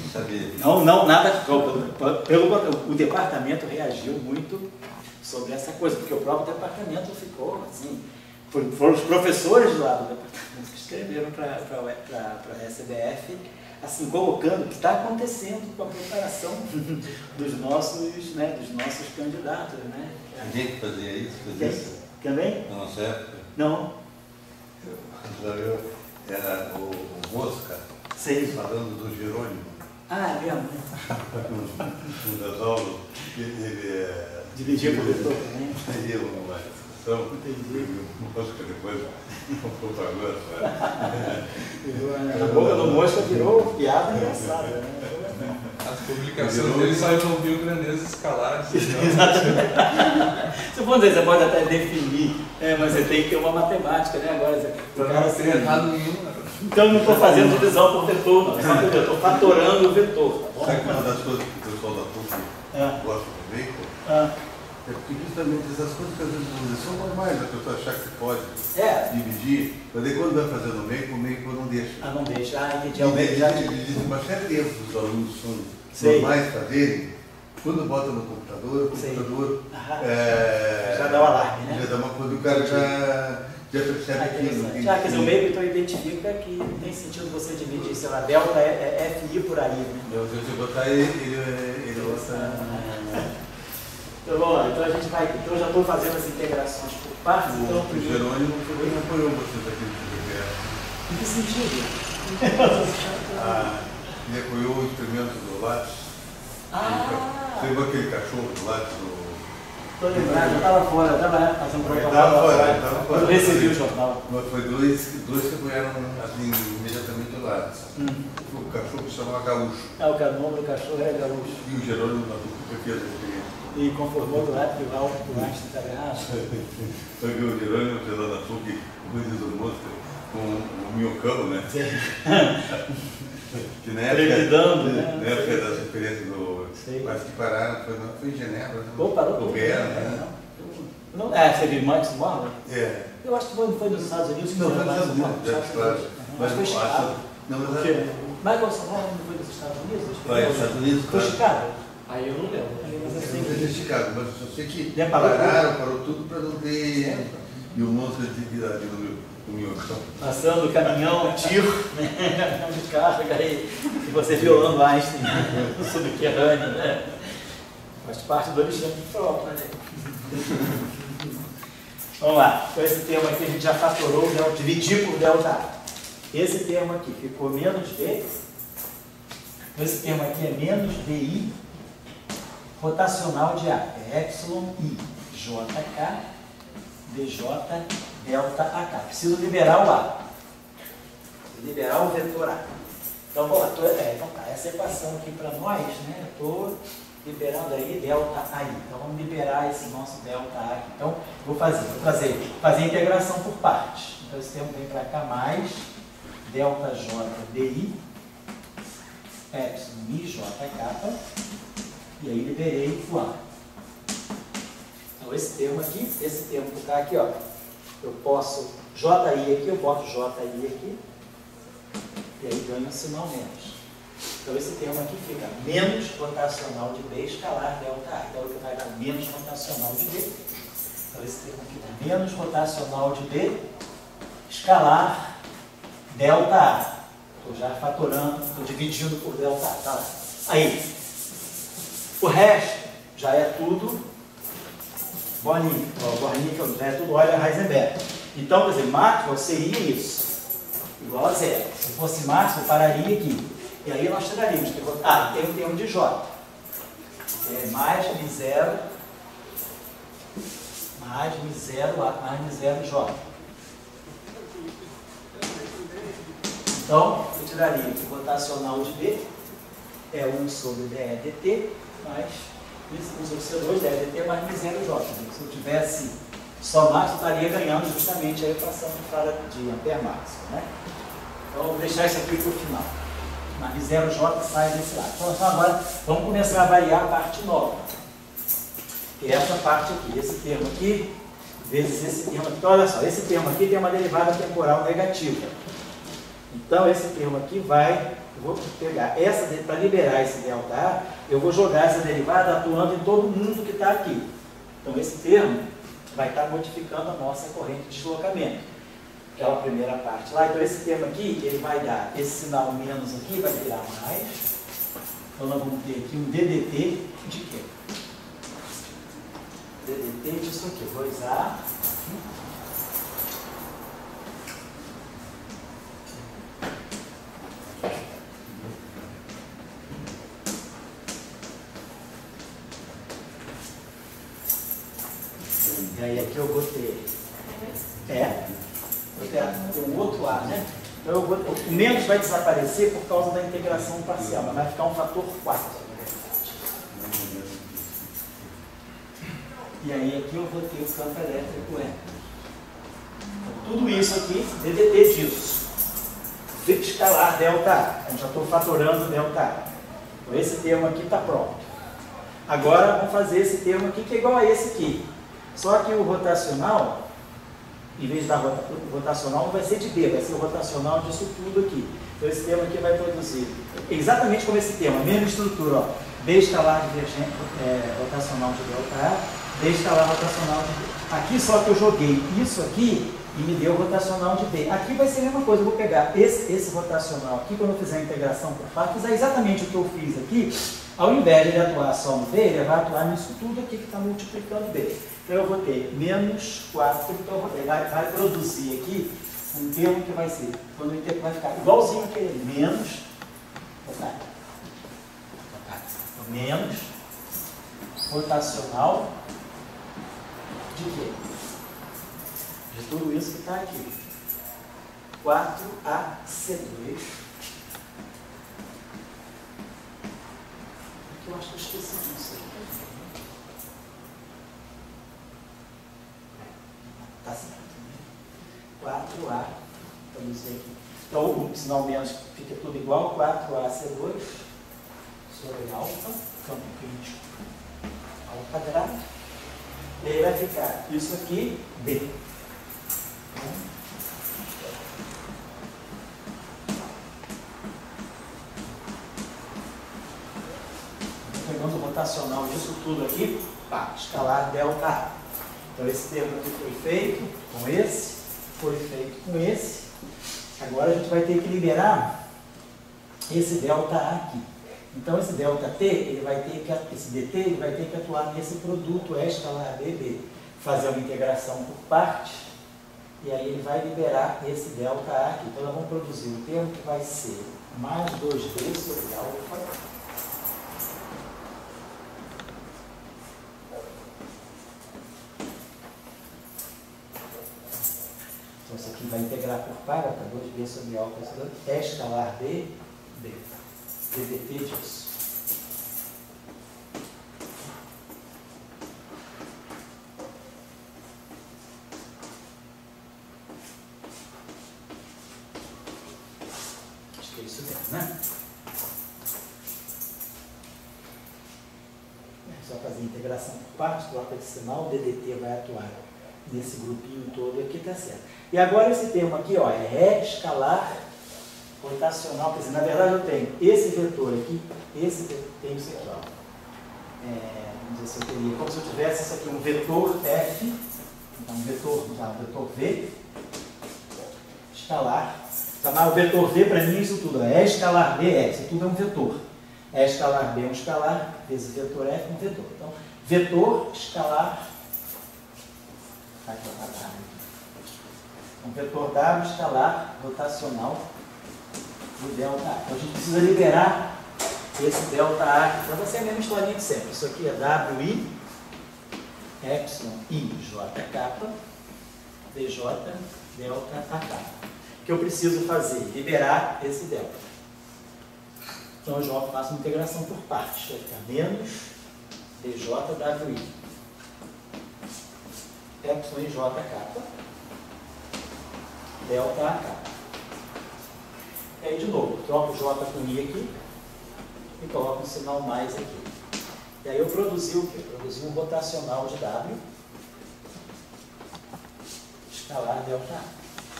Não sabia. Não, nada. O departamento reagiu muito sobre essa coisa, porque o próprio departamento ficou assim. Foram os professores lá do departamento que escreveram para a SBF, assim, colocando o que está acontecendo com a preparação dos nossos candidatos, né? Ninguém que fazia isso? Também? Na nossa época? Não. era o Mosca, Sei. falando do Jerônimo, Ah, é mesmo? um das aulas, ele Dividir por vetor também. Aí uma discussão, Entendi. o Mosca depois voltou para agora. A boca do Mosca virou piada engraçada, né? As publicações dele só envolviam grandezas escalares. Se for dizer, você pode até definir, mas você tem que ter uma matemática, né? Agora, Não tem errado nenhum. então eu não estou fazendo divisão por vetor, não. Eu estou fatorando o vetor, tá bom? Sabe que uma das coisas que o pessoal da PUC gosta também, é porque justamente essas coisas que às vezes são normais, a pessoa achar que você pode dividir, mas aí quando vai fazer no meio, o meio não deixa. Ah, não deixa. Ah, entendi. Existem uma série de erros que os alunos são normais fazerem. Quando bota no computador, o computador já dá o alarme, né? Já dá uma coisa, o cara já percebe aquilo. Quer dizer, o meio então identifica que tem sentido você dividir, sei lá, delta é FI por aí, né? Se você botar ele bota... Então vamos lá, então a gente vai. Então eu já estou fazendo as integrações por partes. Então, O Jerônimo também apoiou vocês aqui no PBR. Em que sentido? Ele apoiou o experimento do lápis. Lembra aquele cachorro do lápis? Estou lembrado, eu estava fora, eu estava fazendo propaganda. Eu recebi o jornal. Foi dois que apoiaram assim, imediatamente o lápis. O cachorro se chamava Gaúcho. O nome do cachorro era Gaúcho. E o Jerônimo que fez a experiência. E conformou do lado que o Einstein está ganhando. Foi que o Jerônimo fez lá na PUC, como diz o Mosca, com o minhocão, né? Que na época das experiências do. Quase que pararam, foi em Genebra, né? Parou. Né? Não, você viu Max Morley? Eu acho que foi nos Estados Unidos. Não, foi nos Estados Unidos, claro. Mas foi Chicago. Michael Morley não foi nos Estados Unidos? Foi nos Estados Unidos. Foi Chicago? Aí eu não lembro. Não sei de Chicago, mas eu sei que parou tudo para não ter. E o monstro de ali no minhocão. Passando o caminhão, tiro, caminhão de carga aí, e você violando Einstein no subterrâneo, né? Faz parte do Alexandre próprio, né? Vamos lá, então esse termo aqui a gente já fatorou, dividir por delta. Esse termo aqui ficou menos V, esse termo aqui é menos VI rotacional de A, é epsilon I, JK, DJ, delta AK. Preciso liberar o A. Liberar o vetor A. Então, vamos lá. Então tá, essa equação aqui para nós, né? Estou liberando aí delta AI. Então, vamos liberar esse nosso delta A aqui. Então, vou fazer a integração por partes. Então, esse termo vem para cá, mais delta J DI, epsilon I, JK, e aí liberei o A. Então, esse termo aqui, esse termo que está aqui, ó, eu posso, JI aqui, eu boto JI aqui, e aí ganho um sinal menos. Então, esse termo aqui fica menos rotacional de B escalar delta A. Então, ele vai dar menos rotacional de B. Então, esse termo aqui dá menos rotacional de B escalar delta A. Estou já fatorando, estou dividindo por delta A. Tá lá. Aí, o resto já é tudo Bornik, já é tudo Euler Heisenberg. Então, quer dizer, Maxwell seria isso, igual a zero. Se fosse Maxwell, pararia aqui. E aí nós tiraríamos, tem um termo de J. É mais M0, mais M0A, mais M0J. Então, eu tiraria que o rotacional de B é 1 sobre dE dt, mais 1 sobre C2 dE dt mais M0J. Se eu tivesse só Maxwell, eu estaria ganhando justamente a equação de Ampère-Maxwell, né? Então, eu vou deixar isso aqui para o final. Mas M0J sai desse lado. Então, agora, vamos começar a variar a parte nova. Que é essa parte aqui. Esse termo aqui, vezes esse termo aqui. Então, olha só, esse termo aqui tem uma derivada temporal negativa. Então, esse termo aqui vai, eu vou pegar essa, para liberar esse delta A, eu vou jogar essa derivada atuando em todo mundo que está aqui. Então, esse termo vai estar modificando a nossa corrente de deslocamento. Aquela primeira parte lá. Então, esse termo aqui, ele vai dar esse sinal menos aqui, vai virar mais. Então, nós vamos ter aqui um DDT de quê? DDT disso aqui, 2A. E aí aqui eu vou ter o outro A, né? Então o menos vai desaparecer por causa da integração parcial, mas vai ficar um fator 4. E aí aqui eu vou ter o campo elétrico E. Então, tudo isso aqui, DDT disso. Escalar delta A. Eu já estou fatorando delta A. Então esse termo aqui está pronto. Agora vamos fazer esse termo aqui que é igual a esse aqui. Só que o rotacional, em vez da rotacional, não vai ser de B, vai ser o rotacional disso tudo aqui. Então esse termo aqui vai produzir exatamente como esse termo, a mesma estrutura, ó. B escalar divergente, rotacional de delta A, B escalar rotacional de B. Aqui só que eu joguei isso aqui e me deu o rotacional de B. Aqui vai ser a mesma coisa, eu vou pegar esse rotacional aqui, quando eu fizer a integração por partes, é exatamente o que eu fiz aqui. Ao invés de ele atuar só no B, ele vai atuar nisso tudo aqui que está multiplicando B. Então eu vou ter menos 4, então ele vai produzir aqui um termo que vai ser, quando o interno vai ficar igualzinho aquele, menos rotacional de quê? De tudo isso que está aqui. 4AC2. Eu acho que eu esqueci disso aqui. Tá certo. 4A. Então, isso aqui. Então, o sinal menos fica tudo igual. 4AC2 sobre alfa, campo crítico ao quadrado. E aí vai ficar isso aqui, B. Pegando o rotacional disso tudo aqui, pá, escalar delta A. Então esse termo aqui foi feito com esse, foi feito com esse. Agora a gente vai ter que liberar esse delta A aqui. Então esse delta T, ele vai ter que, esse DT, ele vai ter que atuar nesse produto E escalar BB, fazer uma integração por partes, e aí ele vai liberar esse delta A aqui. Então nós vamos produzir um termo que vai ser mais 2B sobre alfa. Então isso aqui vai integrar por par, para 2B sobre alfa, E escalar B, B. DDT disso. Acho que é isso mesmo, né? É só fazer a integração por partes, troca de sinal, o DDT vai atuar nesse grupinho todo aqui, tá certo. E agora esse termo aqui, ó, é escalar rotacional, quer dizer, na verdade eu tenho esse vetor aqui, esse vetor, tenho isso aqui, ó. Vamos dizer se eu teria, como se eu tivesse isso aqui, um vetor F, então um vetor V, escalar, chamar o vetor V para mim isso tudo, é escalar B, isso tudo é um vetor. É escalar B é um escalar, vezes vetor F é um vetor. Então, vetor, escalar, um vetor W, escalar, rotacional, do delta A. Então a gente precisa liberar esse delta A aqui. Para você é a mesma historinha de sempre. Isso aqui é WI, Epsilon, J kappa, DJ, delta AK. O que eu preciso fazer? Liberar esse delta. Então eu já faço uma integração por partes. Vai ficar menos DJ WI, Epsilon J kappa, delta AK. E aí, de novo, troco o J com I aqui e coloco um sinal mais aqui. E aí eu produzi o quê? Produzi um rotacional de W escalar delta A.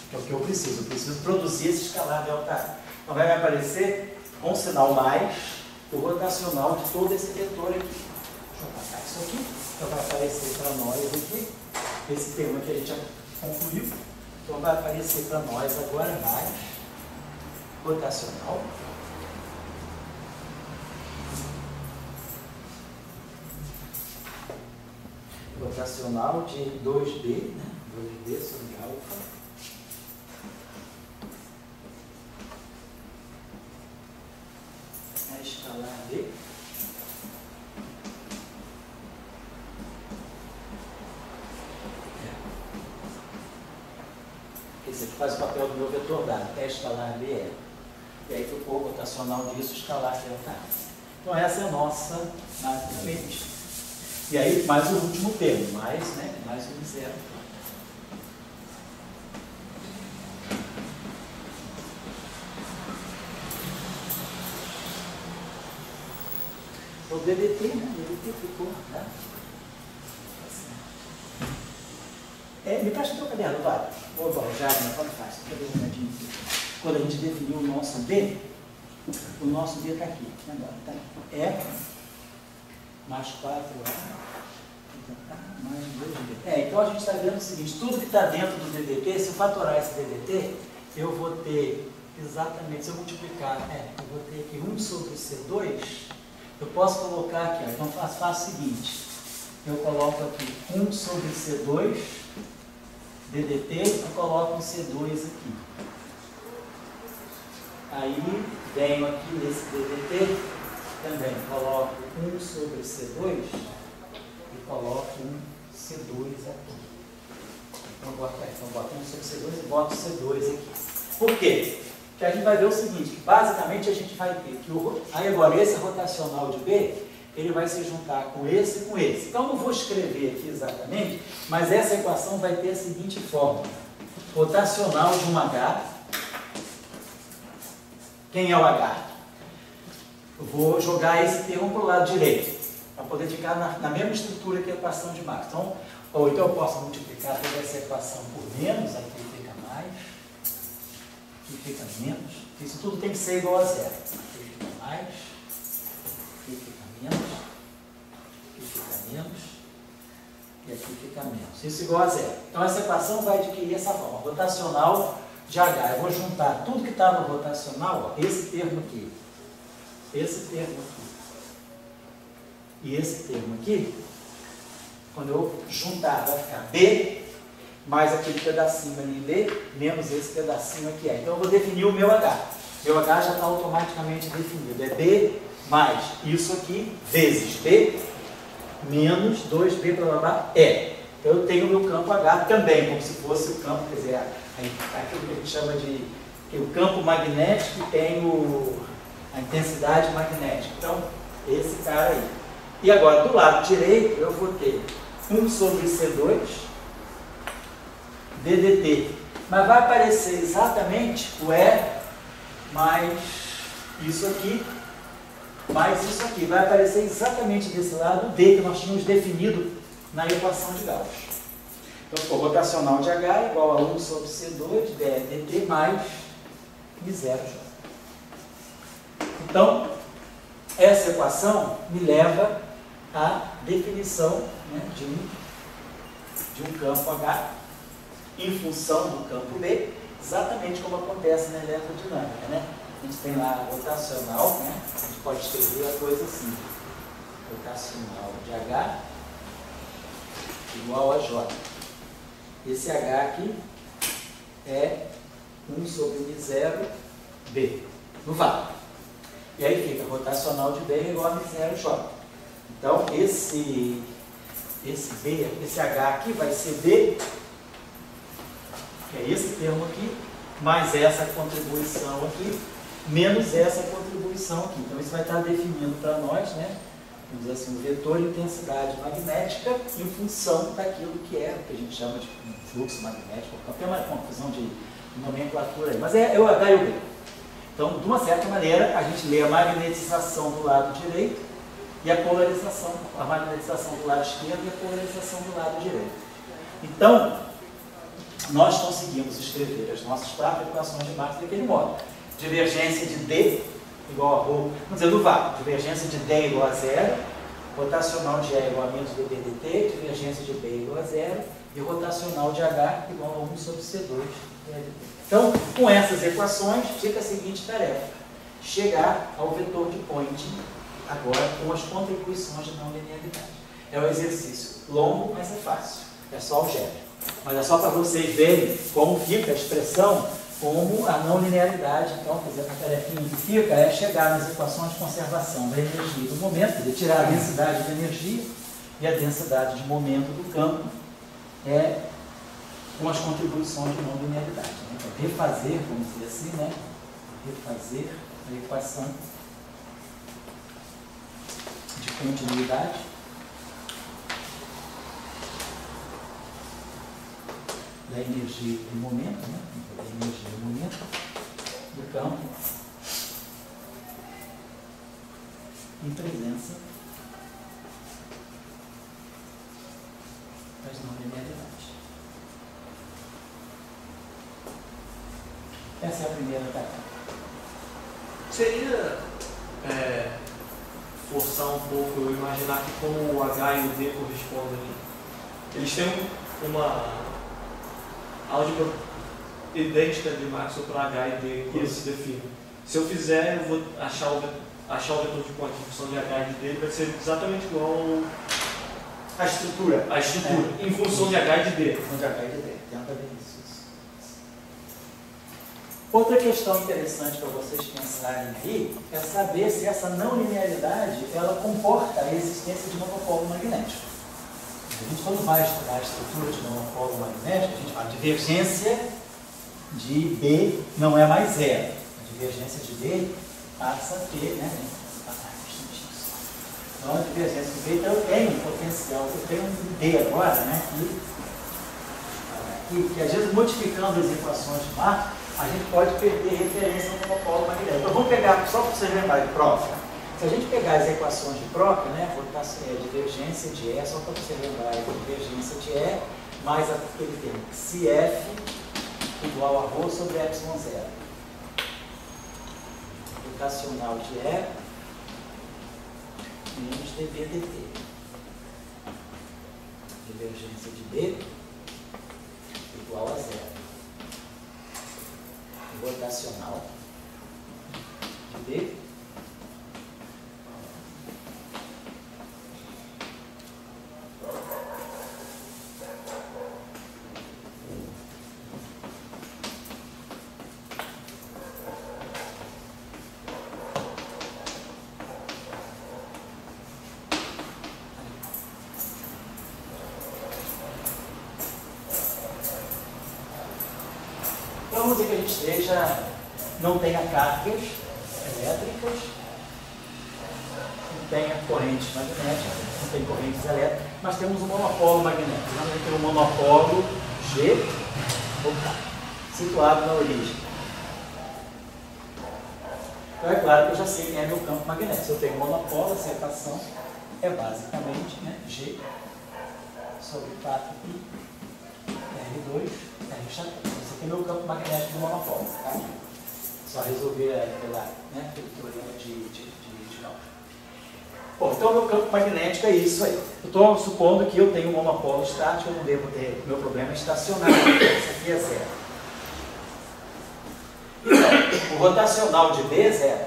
Que é o que eu preciso. Eu preciso produzir esse escalar delta A. Então vai me aparecer com sinal mais o rotacional de todo esse vetor aqui. Deixa eu apagar isso aqui. Então vai aparecer para nós aqui. Esse termo aqui a gente já concluiu. Então vai aparecer para nós agora mais rotacional de 2B, né? 2B sobre alfa a escalar B faz o papel do meu vetor dado, é escalar BE. E aí ficou o rotacional disso, escalar delta A. Então essa é a nossa máquina elíptica. E aí mais o último termo, mais um zero. O DDT, né? O DDT ficou, tá? Me presta o teu caderno, vai. Ô, Jagna, como faz? Cadê o cadinho aqui? Quando a gente definiu o nosso D está aqui. Agora, tá? E mais 4A mais 2D. Então a gente está vendo o seguinte, tudo que está dentro do DDT, se eu fatorar esse DDT, eu vou ter exatamente, se eu multiplicar, eu vou ter aqui 1 sobre C2, eu posso colocar aqui, ó, então faço o seguinte, eu coloco aqui 1 sobre C2, DDT, eu coloco um C2 aqui. Aí venho aqui nesse DDT, também coloco 1 sobre C2 e coloco um C2 aqui. Então boto 1 sobre C2 e boto C2 aqui. Por quê? Porque a gente vai ver o seguinte, que basicamente a gente vai ter que aí agora esse rotacional de B, ele vai se juntar com esse e com esse. Então eu não vou escrever aqui exatamente, mas essa equação vai ter a seguinte fórmula. Rotacional de um H. Quem é o H? Eu vou jogar esse termo para o lado direito, para poder ficar na mesma estrutura que a equação de Max. Então eu posso multiplicar toda essa equação por menos, aqui fica mais, aqui fica menos. Isso tudo tem que ser igual a zero. Aqui fica mais, aqui fica menos, aqui fica menos, e aqui fica menos. Isso igual a zero. Então essa equação vai adquirir essa forma, rotacional de H. Eu vou juntar tudo que está no rotacional, ó, esse termo aqui, e esse termo aqui, quando eu juntar, vai ficar B, mais aquele pedacinho ali, B, menos esse pedacinho aqui. Então eu vou definir o meu H. Meu H já está automaticamente definido. É B mais isso aqui, vezes B, menos 2B, blá, blá, blá, E. Então eu tenho o meu campo H também, como se fosse o campo, quer dizer, aquilo que a gente chama de o campo magnético e tem a intensidade magnética. Então, esse cara aí. E agora, do lado direito, eu vou ter 1 sobre C2, DDT. Mas vai aparecer exatamente o E mais isso aqui, mais isso aqui. Vai aparecer exatamente desse lado o D que nós tínhamos definido na equação de Gauss. Então, ficou rotacional de H igual a 1 sobre C2, DT mais I0J. Então, essa equação me leva à definição, né, de um campo H em função do campo B, exatamente como acontece na eletrodinâmica, né? A gente tem lá a rotacional, né? A gente pode escrever a coisa assim, rotacional de H igual a J. Esse H aqui é 1 sobre I0B, no vácuo. E aí fica rotacional de B igual a I0J. Então, esse B, esse H aqui vai ser B, que é esse termo aqui, mais essa contribuição aqui, menos essa contribuição aqui. Então, isso vai estar definindo para nós, né, vamos dizer assim, o vetor de intensidade magnética em função daquilo que é o que a gente chama de fluxo magnético. Tem uma confusão de nomenclatura aí, mas é o H e o B. Então, de uma certa maneira, a gente lê a magnetização do lado direito e a polarização, a magnetização do lado esquerdo e a polarização do lado direito. Então, nós conseguimos escrever as nossas próprias equações de Max daquele modo. Divergência de D igual a ρ, vamos dizer, do vácuo. Divergência de D igual a zero, rotacional de E igual a menos do DDT, divergência de B igual a zero, e rotacional de H igual a 1 sobre C2. Então, com essas equações, fica a seguinte tarefa: chegar ao vetor de Poynting, agora com as contribuições de não linearidade. É um exercício longo, mas é fácil. É só algébrico. Mas é só para vocês verem como fica a expressão, como a não linearidade. Então, quer dizer, a tarefinha que fica é chegar nas equações de conservação da energia do momento, quer dizer, tirar a densidade de energia e a densidade de momento do campo com as contribuições de não linearidade. Né? Então, refazer, vamos dizer assim, né? Refazer a equação de continuidade da energia e momento, né? Da energia e momento do campo em presença das não linearidades. Essa é a primeira tarefa. Seria forçar um pouco, eu imaginar que como o H e o D correspondem, eles têm uma álgebra idêntica de Maxwell para H e D quando se define. Se eu fizer, eu vou achar o vetor de ponto em função de H e de D, ele vai ser exatamente igual A estrutura. em função de H e de D. Em função de H e de D. Tenta ver isso. Outra questão interessante para vocês pensarem aí é saber se essa não linearidade ela comporta a existência de monopolo magnético. A gente, quando vai estudar a estrutura de monopolo magnético, a gente fala divergência de B não é mais zero. A divergência de B passa a ter, né? Então, a divergência de B, então eu tenho um potencial, eu tenho um D agora, né? Que às vezes modificando as equações de Marx, a gente pode perder referência no monopolo magnético. Então vamos pegar, só para vocês lembrarem de Proca. Se a gente pegar as equações de Proca, né, vou botar assim, a divergência de E, só para vocês lembrarem, a divergência de E, mais aquele termo, se F igual a ρ sobre ε0. Rotacional de E menos dv dt. Divergência de B igual a zero. Rotacional de B vamos dizer que a gente não tenha cargas elétricas, não tenha correntes magnéticas, não tem correntes elétricas, mas temos um monopolo magnético. Nós temos um monopolo G ou K, situado na origem. Então é claro que eu já sei quem é meu campo magnético. Se eu tenho monopolo, essa equação é basicamente, né, G sobre 4π R2 R chatão. Esse aqui é meu campo magnético do monopolo. Tá? Só resolver pelo teorema de Gauss. Bom, então meu campo magnético é isso aí. Eu estou supondo que eu tenho um monopolo estático, eu não devo ter, meu problema é estacionário. Isso aqui é zero. Então, o rotacional de B é zero.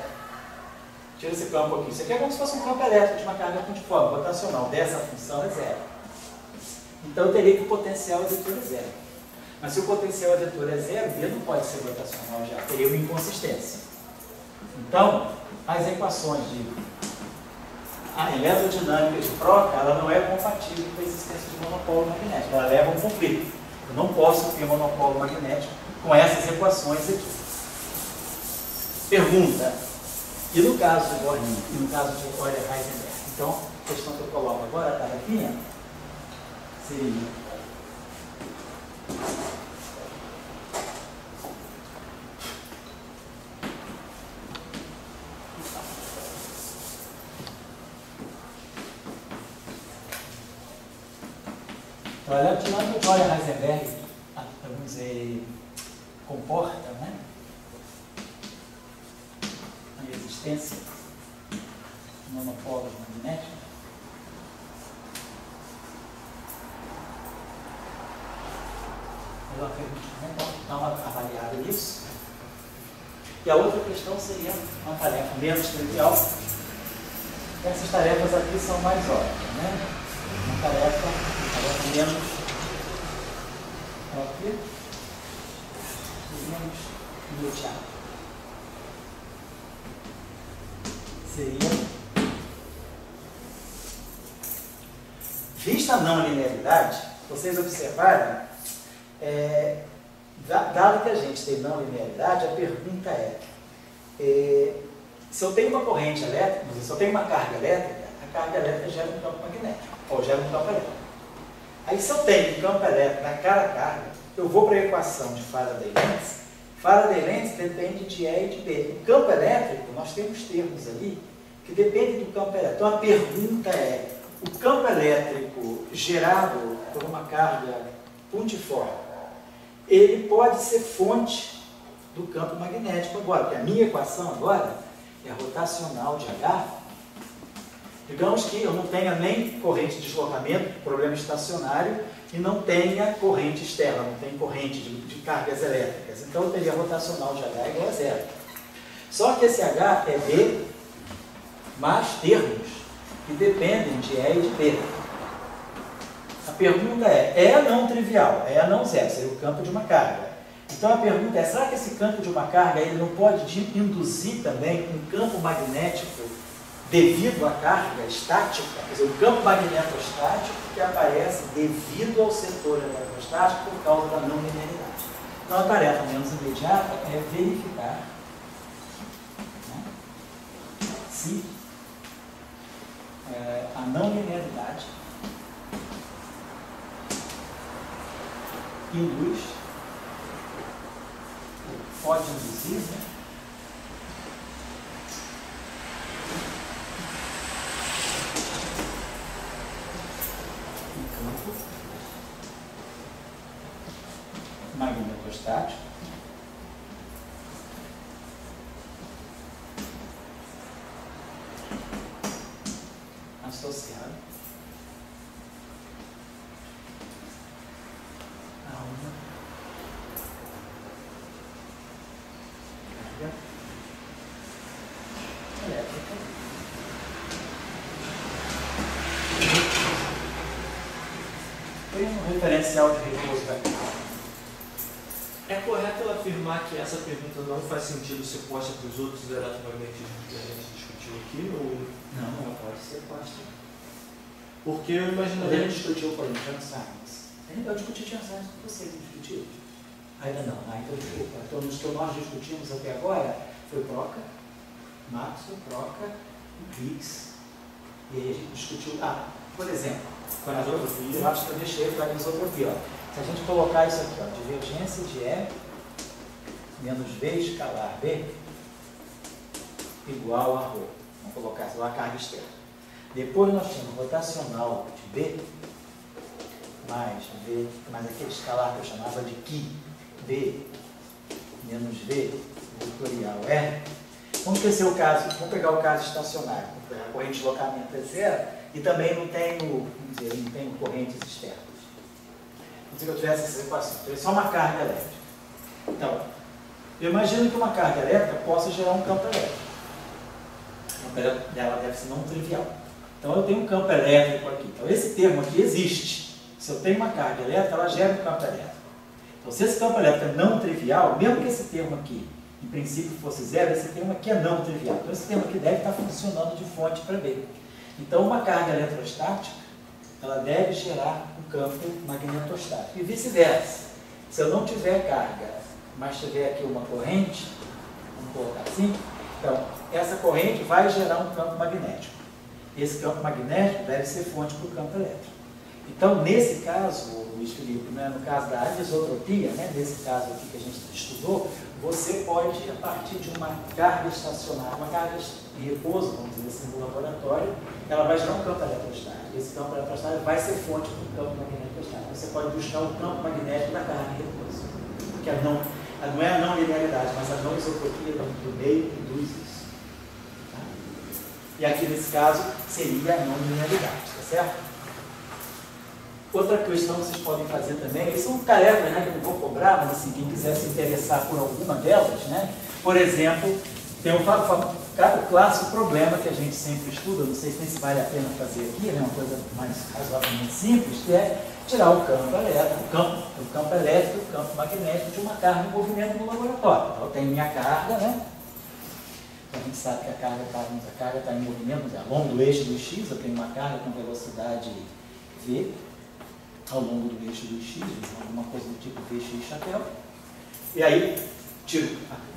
Tira esse campo aqui. Isso aqui é como se fosse um campo elétrico de uma carga pontiforme. O rotacional dessa função é zero. Então eu teria que o potencial vetor é zero. Mas se o potencial vetor é zero, B não pode ser rotacional já. Teria uma inconsistência. Então, as equações a eletrodinâmica de Proca, ela não é compatível com a existência de monopolo magnético. Ela leva a um conflito. Eu não posso ter monopolo magnético com essas equações aqui. Pergunta. E no caso de Born e no caso de Euler-Heisenberg? Então, a questão que eu coloco agora, a tarefinha, seria então, a eletrodinâmica de Euler-Heisenberg, vamos dizer, comporta, né, a existência de monopolos magnéticos. Então, dá uma avaliada nisso. E a outra questão seria uma tarefa menos trivial. Essas tarefas aqui são mais óbvias, né? Uma tarefa menos óbvia e menos imediata. Seria, vista a não linearidade, vocês observaram dado que a gente tem não linearidade, a pergunta se eu tenho uma corrente elétrica, se eu tenho uma carga elétrica, a carga elétrica gera um campo magnético, ou gera um campo elétrico. Aí se eu tenho um campo elétrico na cada carga, eu vou para a equação de Faraday-Lenz. Faraday-Lenz depende de E e de B. No campo elétrico, nós temos termos ali que dependem do campo elétrico. Então a pergunta o campo elétrico gerado por uma carga pontiforme, ele pode ser fonte do campo magnético agora, porque a minha equação agora é rotacional de H. Digamos que eu não tenha nem corrente de deslocamento, problema estacionário, e não tenha corrente externa, não tem corrente de cargas elétricas. Então eu teria rotacional de H igual a zero. Só que esse H é B mais termos que dependem de E e de B. A pergunta é não trivial, é não zero, seria o campo de uma carga. Então a pergunta será que esse campo de uma carga ele não pode induzir também um campo magnético devido à carga estática? Quer dizer, o campo magnetostático que aparece devido ao setor eletrostático por causa da não linearidade. Então a tarefa menos imediata é verificar, né, se a não linearidade induz, pode induzir, né, um campo magnetostático associado a uma carga elétrica foi um referencial de repouso da carga. É correto ela afirmar que essa pergunta não faz sentido ser posta para os outros eletromagnetismos que a gente discutiu aqui? Ou... Não, ela pode ser posta. Porque eu Quando imaginaria... a gente discutiu, por exemplo, John Science. Eu discuti John Science com vocês, não discutiu? Ainda não. Então, desculpa. Então, nos que nós discutimos até agora foi Proca, Maxwell, Proca, Higgs. E aí a gente discutiu... por exemplo, com a anisotropia. Eu acho que eu deixei para a anisotropia. Se a gente colocar isso aqui, divergência de E menos V escalar B igual a ρ. Vamos colocar isso lá, a carga externa. Depois nós temos rotacional de B mais V, mais aquele escalar que eu chamava de Qi, B menos V vetorial R. Vamos esquecer o caso, vamos pegar o caso estacionário, a corrente de deslocamento é zero e também não tenho, vamos dizer, não tenho correntes externas. Se eu tivesse essa equação, eu só uma carga elétrica. Então, eu imagino que uma carga elétrica possa gerar um campo elétrico. O campo dela deve ser não trivial. Então, eu tenho um campo elétrico aqui. Então, esse termo aqui existe. Se eu tenho uma carga elétrica, ela gera um campo elétrico. Então, se esse campo elétrico é não trivial, mesmo que esse termo aqui, em princípio, fosse zero, esse termo aqui é não trivial. Então, esse termo aqui deve estar funcionando de fonte para B. Então, uma carga eletrostática, ela deve gerar um campo magnetostático. E vice-versa. Se eu não tiver carga, mas tiver aqui uma corrente, vamos colocar assim, então, essa corrente vai gerar um campo magnético. Esse campo magnético deve ser fonte para o campo elétrico. Então, nesse caso, Luiz Felipe, né, no caso da anisotropia, né, nesse caso aqui que a gente estudou, você pode, a partir de uma carga estacionária, uma carga de repouso, vamos dizer assim, no laboratório, ela vai gerar um campo eletrostático. Esse campo eletrostático vai ser fonte do campo magnetostático. Você pode buscar o campo magnético da carga de repouso. Que não é a não linearidade, mas a não isotropia do meio que induz isso. Tá? E aqui, nesse caso, seria a não linearidade, tá certo? Outra questão que vocês podem fazer também, e são tarefas, né, que eu não vou cobrar, mas assim, quem quiser se interessar por alguma delas, né? Por exemplo, tem um clássico problema que a gente sempre estuda, não sei se vale a pena fazer aqui, né, uma coisa mais razoavelmente simples, que é tirar o campo elétrico, o campo elétrico, o campo magnético de uma carga em movimento no laboratório. Então, eu tenho minha carga, né? A gente sabe que a carga está em movimento, ao longo do eixo do X, eu tenho uma carga com velocidade V. ao longo do eixo do X, alguma coisa do tipo Vx chapéu. E aí,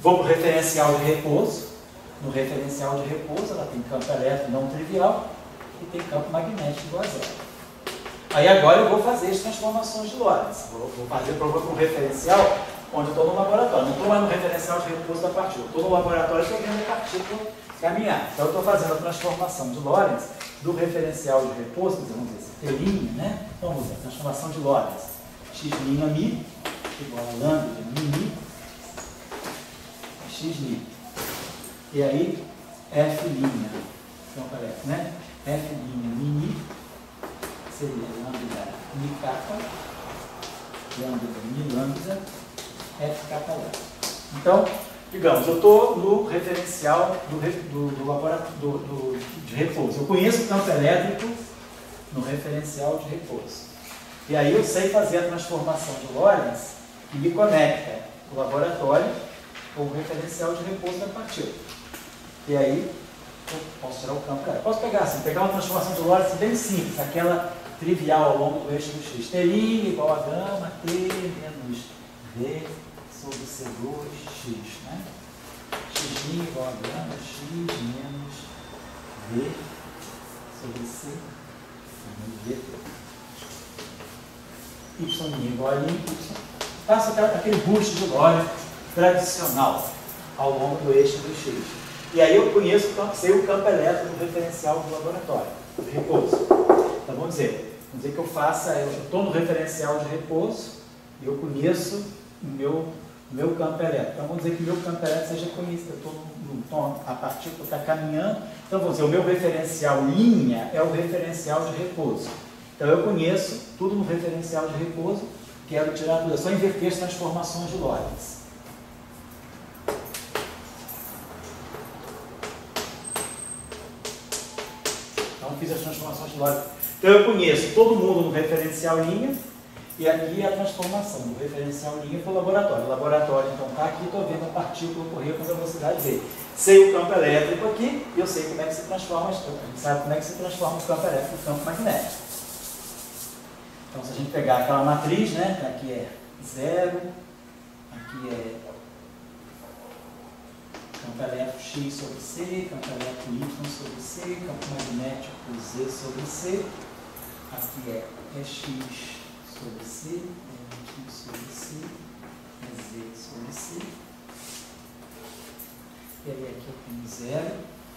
vou para o referencial de repouso. No referencial de repouso, ela tem campo elétrico não trivial e tem campo magnético igual a zero. Aí agora eu vou fazer as transformações de Lorentz. Vou fazer para um referencial onde eu estou no laboratório. Não estou mais no referencial de repouso da partícula. Estou no laboratório e estou vendo a partícula caminhar. Então eu estou fazendo a transformação de Lorentz do referencial de repouso, vamos dizer assim, T', né? Então vamos ver, transformação de Lorentz. X' mi igual a lambda de mi, x'. E aí, F', então parece, né? F' mi seria lambda mi kappa, lambda mi lambda, F kappa lambda. Então, digamos, eu estou no referencial do laboratório de repouso. Eu conheço o campo elétrico no referencial de repouso. E aí eu sei fazer a transformação de Lorentz que me conecta o laboratório com o referencial de repouso da partícula. E aí eu posso tirar o campo elétrico. Posso pegar assim, pegar uma transformação de Lorentz bem simples, aquela trivial ao longo do eixo do X. T' igual a gama T menos V sobre C2X, né? X' igual a gama X menos V sobre C menos V. Y' igual a Y. Faço aquele boost de Lorentz tradicional ao longo do eixo do X. E aí eu conheço, sei o campo elétrico do referencial do laboratório, do repouso. Então vamos dizer que eu faça, eu estou no referencial de repouso e eu conheço o meu campo elétrico. Então vamos dizer que o meu campo elétrico seja conhecido, a partícula está caminhando. Então vamos dizer, o meu referencial linha é o referencial de repouso. Então eu conheço tudo no referencial de repouso, quero tirar tudo, é só inverter as transformações de Lorentz. Então fiz as transformações de Lorentz. Então eu conheço todo mundo no referencial linha, e aqui é a transformação do referencial linha para o laboratório. O laboratório, então, está aqui, estou vendo a partícula correr com a velocidade v. Sei o campo elétrico aqui, e eu sei como é que se transforma, a gente sabe como é que se transforma o campo elétrico no campo magnético. Então, se a gente pegar aquela matriz, né, aqui é 0, aqui é campo elétrico X sobre C, campo elétrico Y sobre C, campo magnético Z sobre C, aqui é X sobre C, Y sobre C, Z sobre C, e aí aqui eu tenho 0.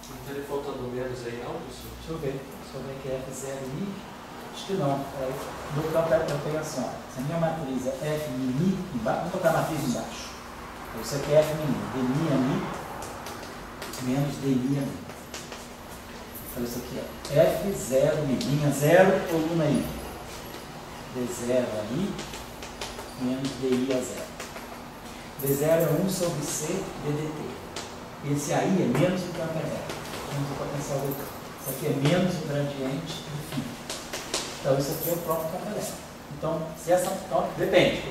Não está faltando menos aí não, professor? Deixa eu ver, que é F0i. Acho que não. No campo eu tenho assim, ó, se a minha matriz é F mi embaixo, vamos botar a matriz embaixo. Então isso aqui é F mi, D mi menos D mi. Então isso aqui é F0 mi, linha 0, coluna I. D0 aí, menos DI a 0. D0 é 1 sobre C ddt. Esse aí é menos o campo elétrico, menos o potencial do campo. Isso aqui é menos o gradiente do fim. Então isso aqui é o próprio campo elétrico. Então, se essa. Então, depende.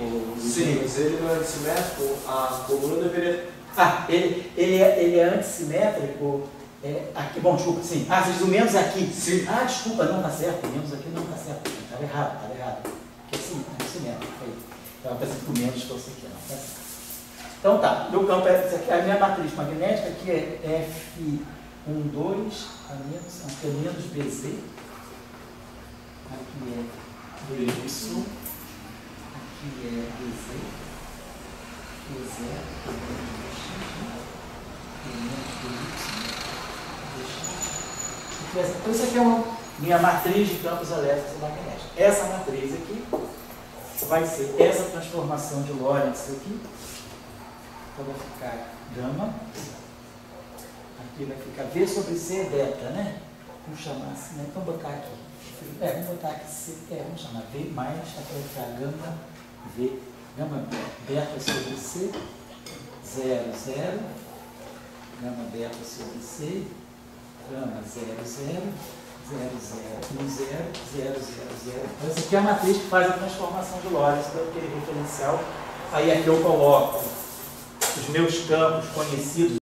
Sim, mas ele não é antissimétrico, a coluna deveria. Ele é antissimétrico. Aqui, bom, desculpa, sim. Você diz o menos aqui. Sim. Desculpa, não está certo. O menos aqui não está certo. Estava errado. Porque assim, é antissimétrico. Estava pensando que o menos fosse aqui, não. Tá certo. Então tá, meu campo é esse aqui. A minha matriz magnética aqui é F12, aqui é menos BZ. Aqui é BY, aqui é BZ, BZ, aqui é menos BX, aqui é menos BY, BX. Então, isso aqui é minha matriz de campos elétricos e magnéticos. Essa matriz aqui vai ser essa transformação de Lorentz aqui. Então vai ficar gama. Aqui vai ficar V sobre C beta, né? Vamos chamar assim, né? Então botar aqui. Vamos botar aqui C, vamos chamar V mais, aqui vai ficar gama V, gama beta sobre C, 0, 0, gama beta sobre C, gama 0, 0, 0, 0, 1, 0, 0, 0, 0. Então, essa aqui é a matriz que faz a transformação de Lorentz para aquele referencial. Aí aqui eu coloco os meus campos conhecidos.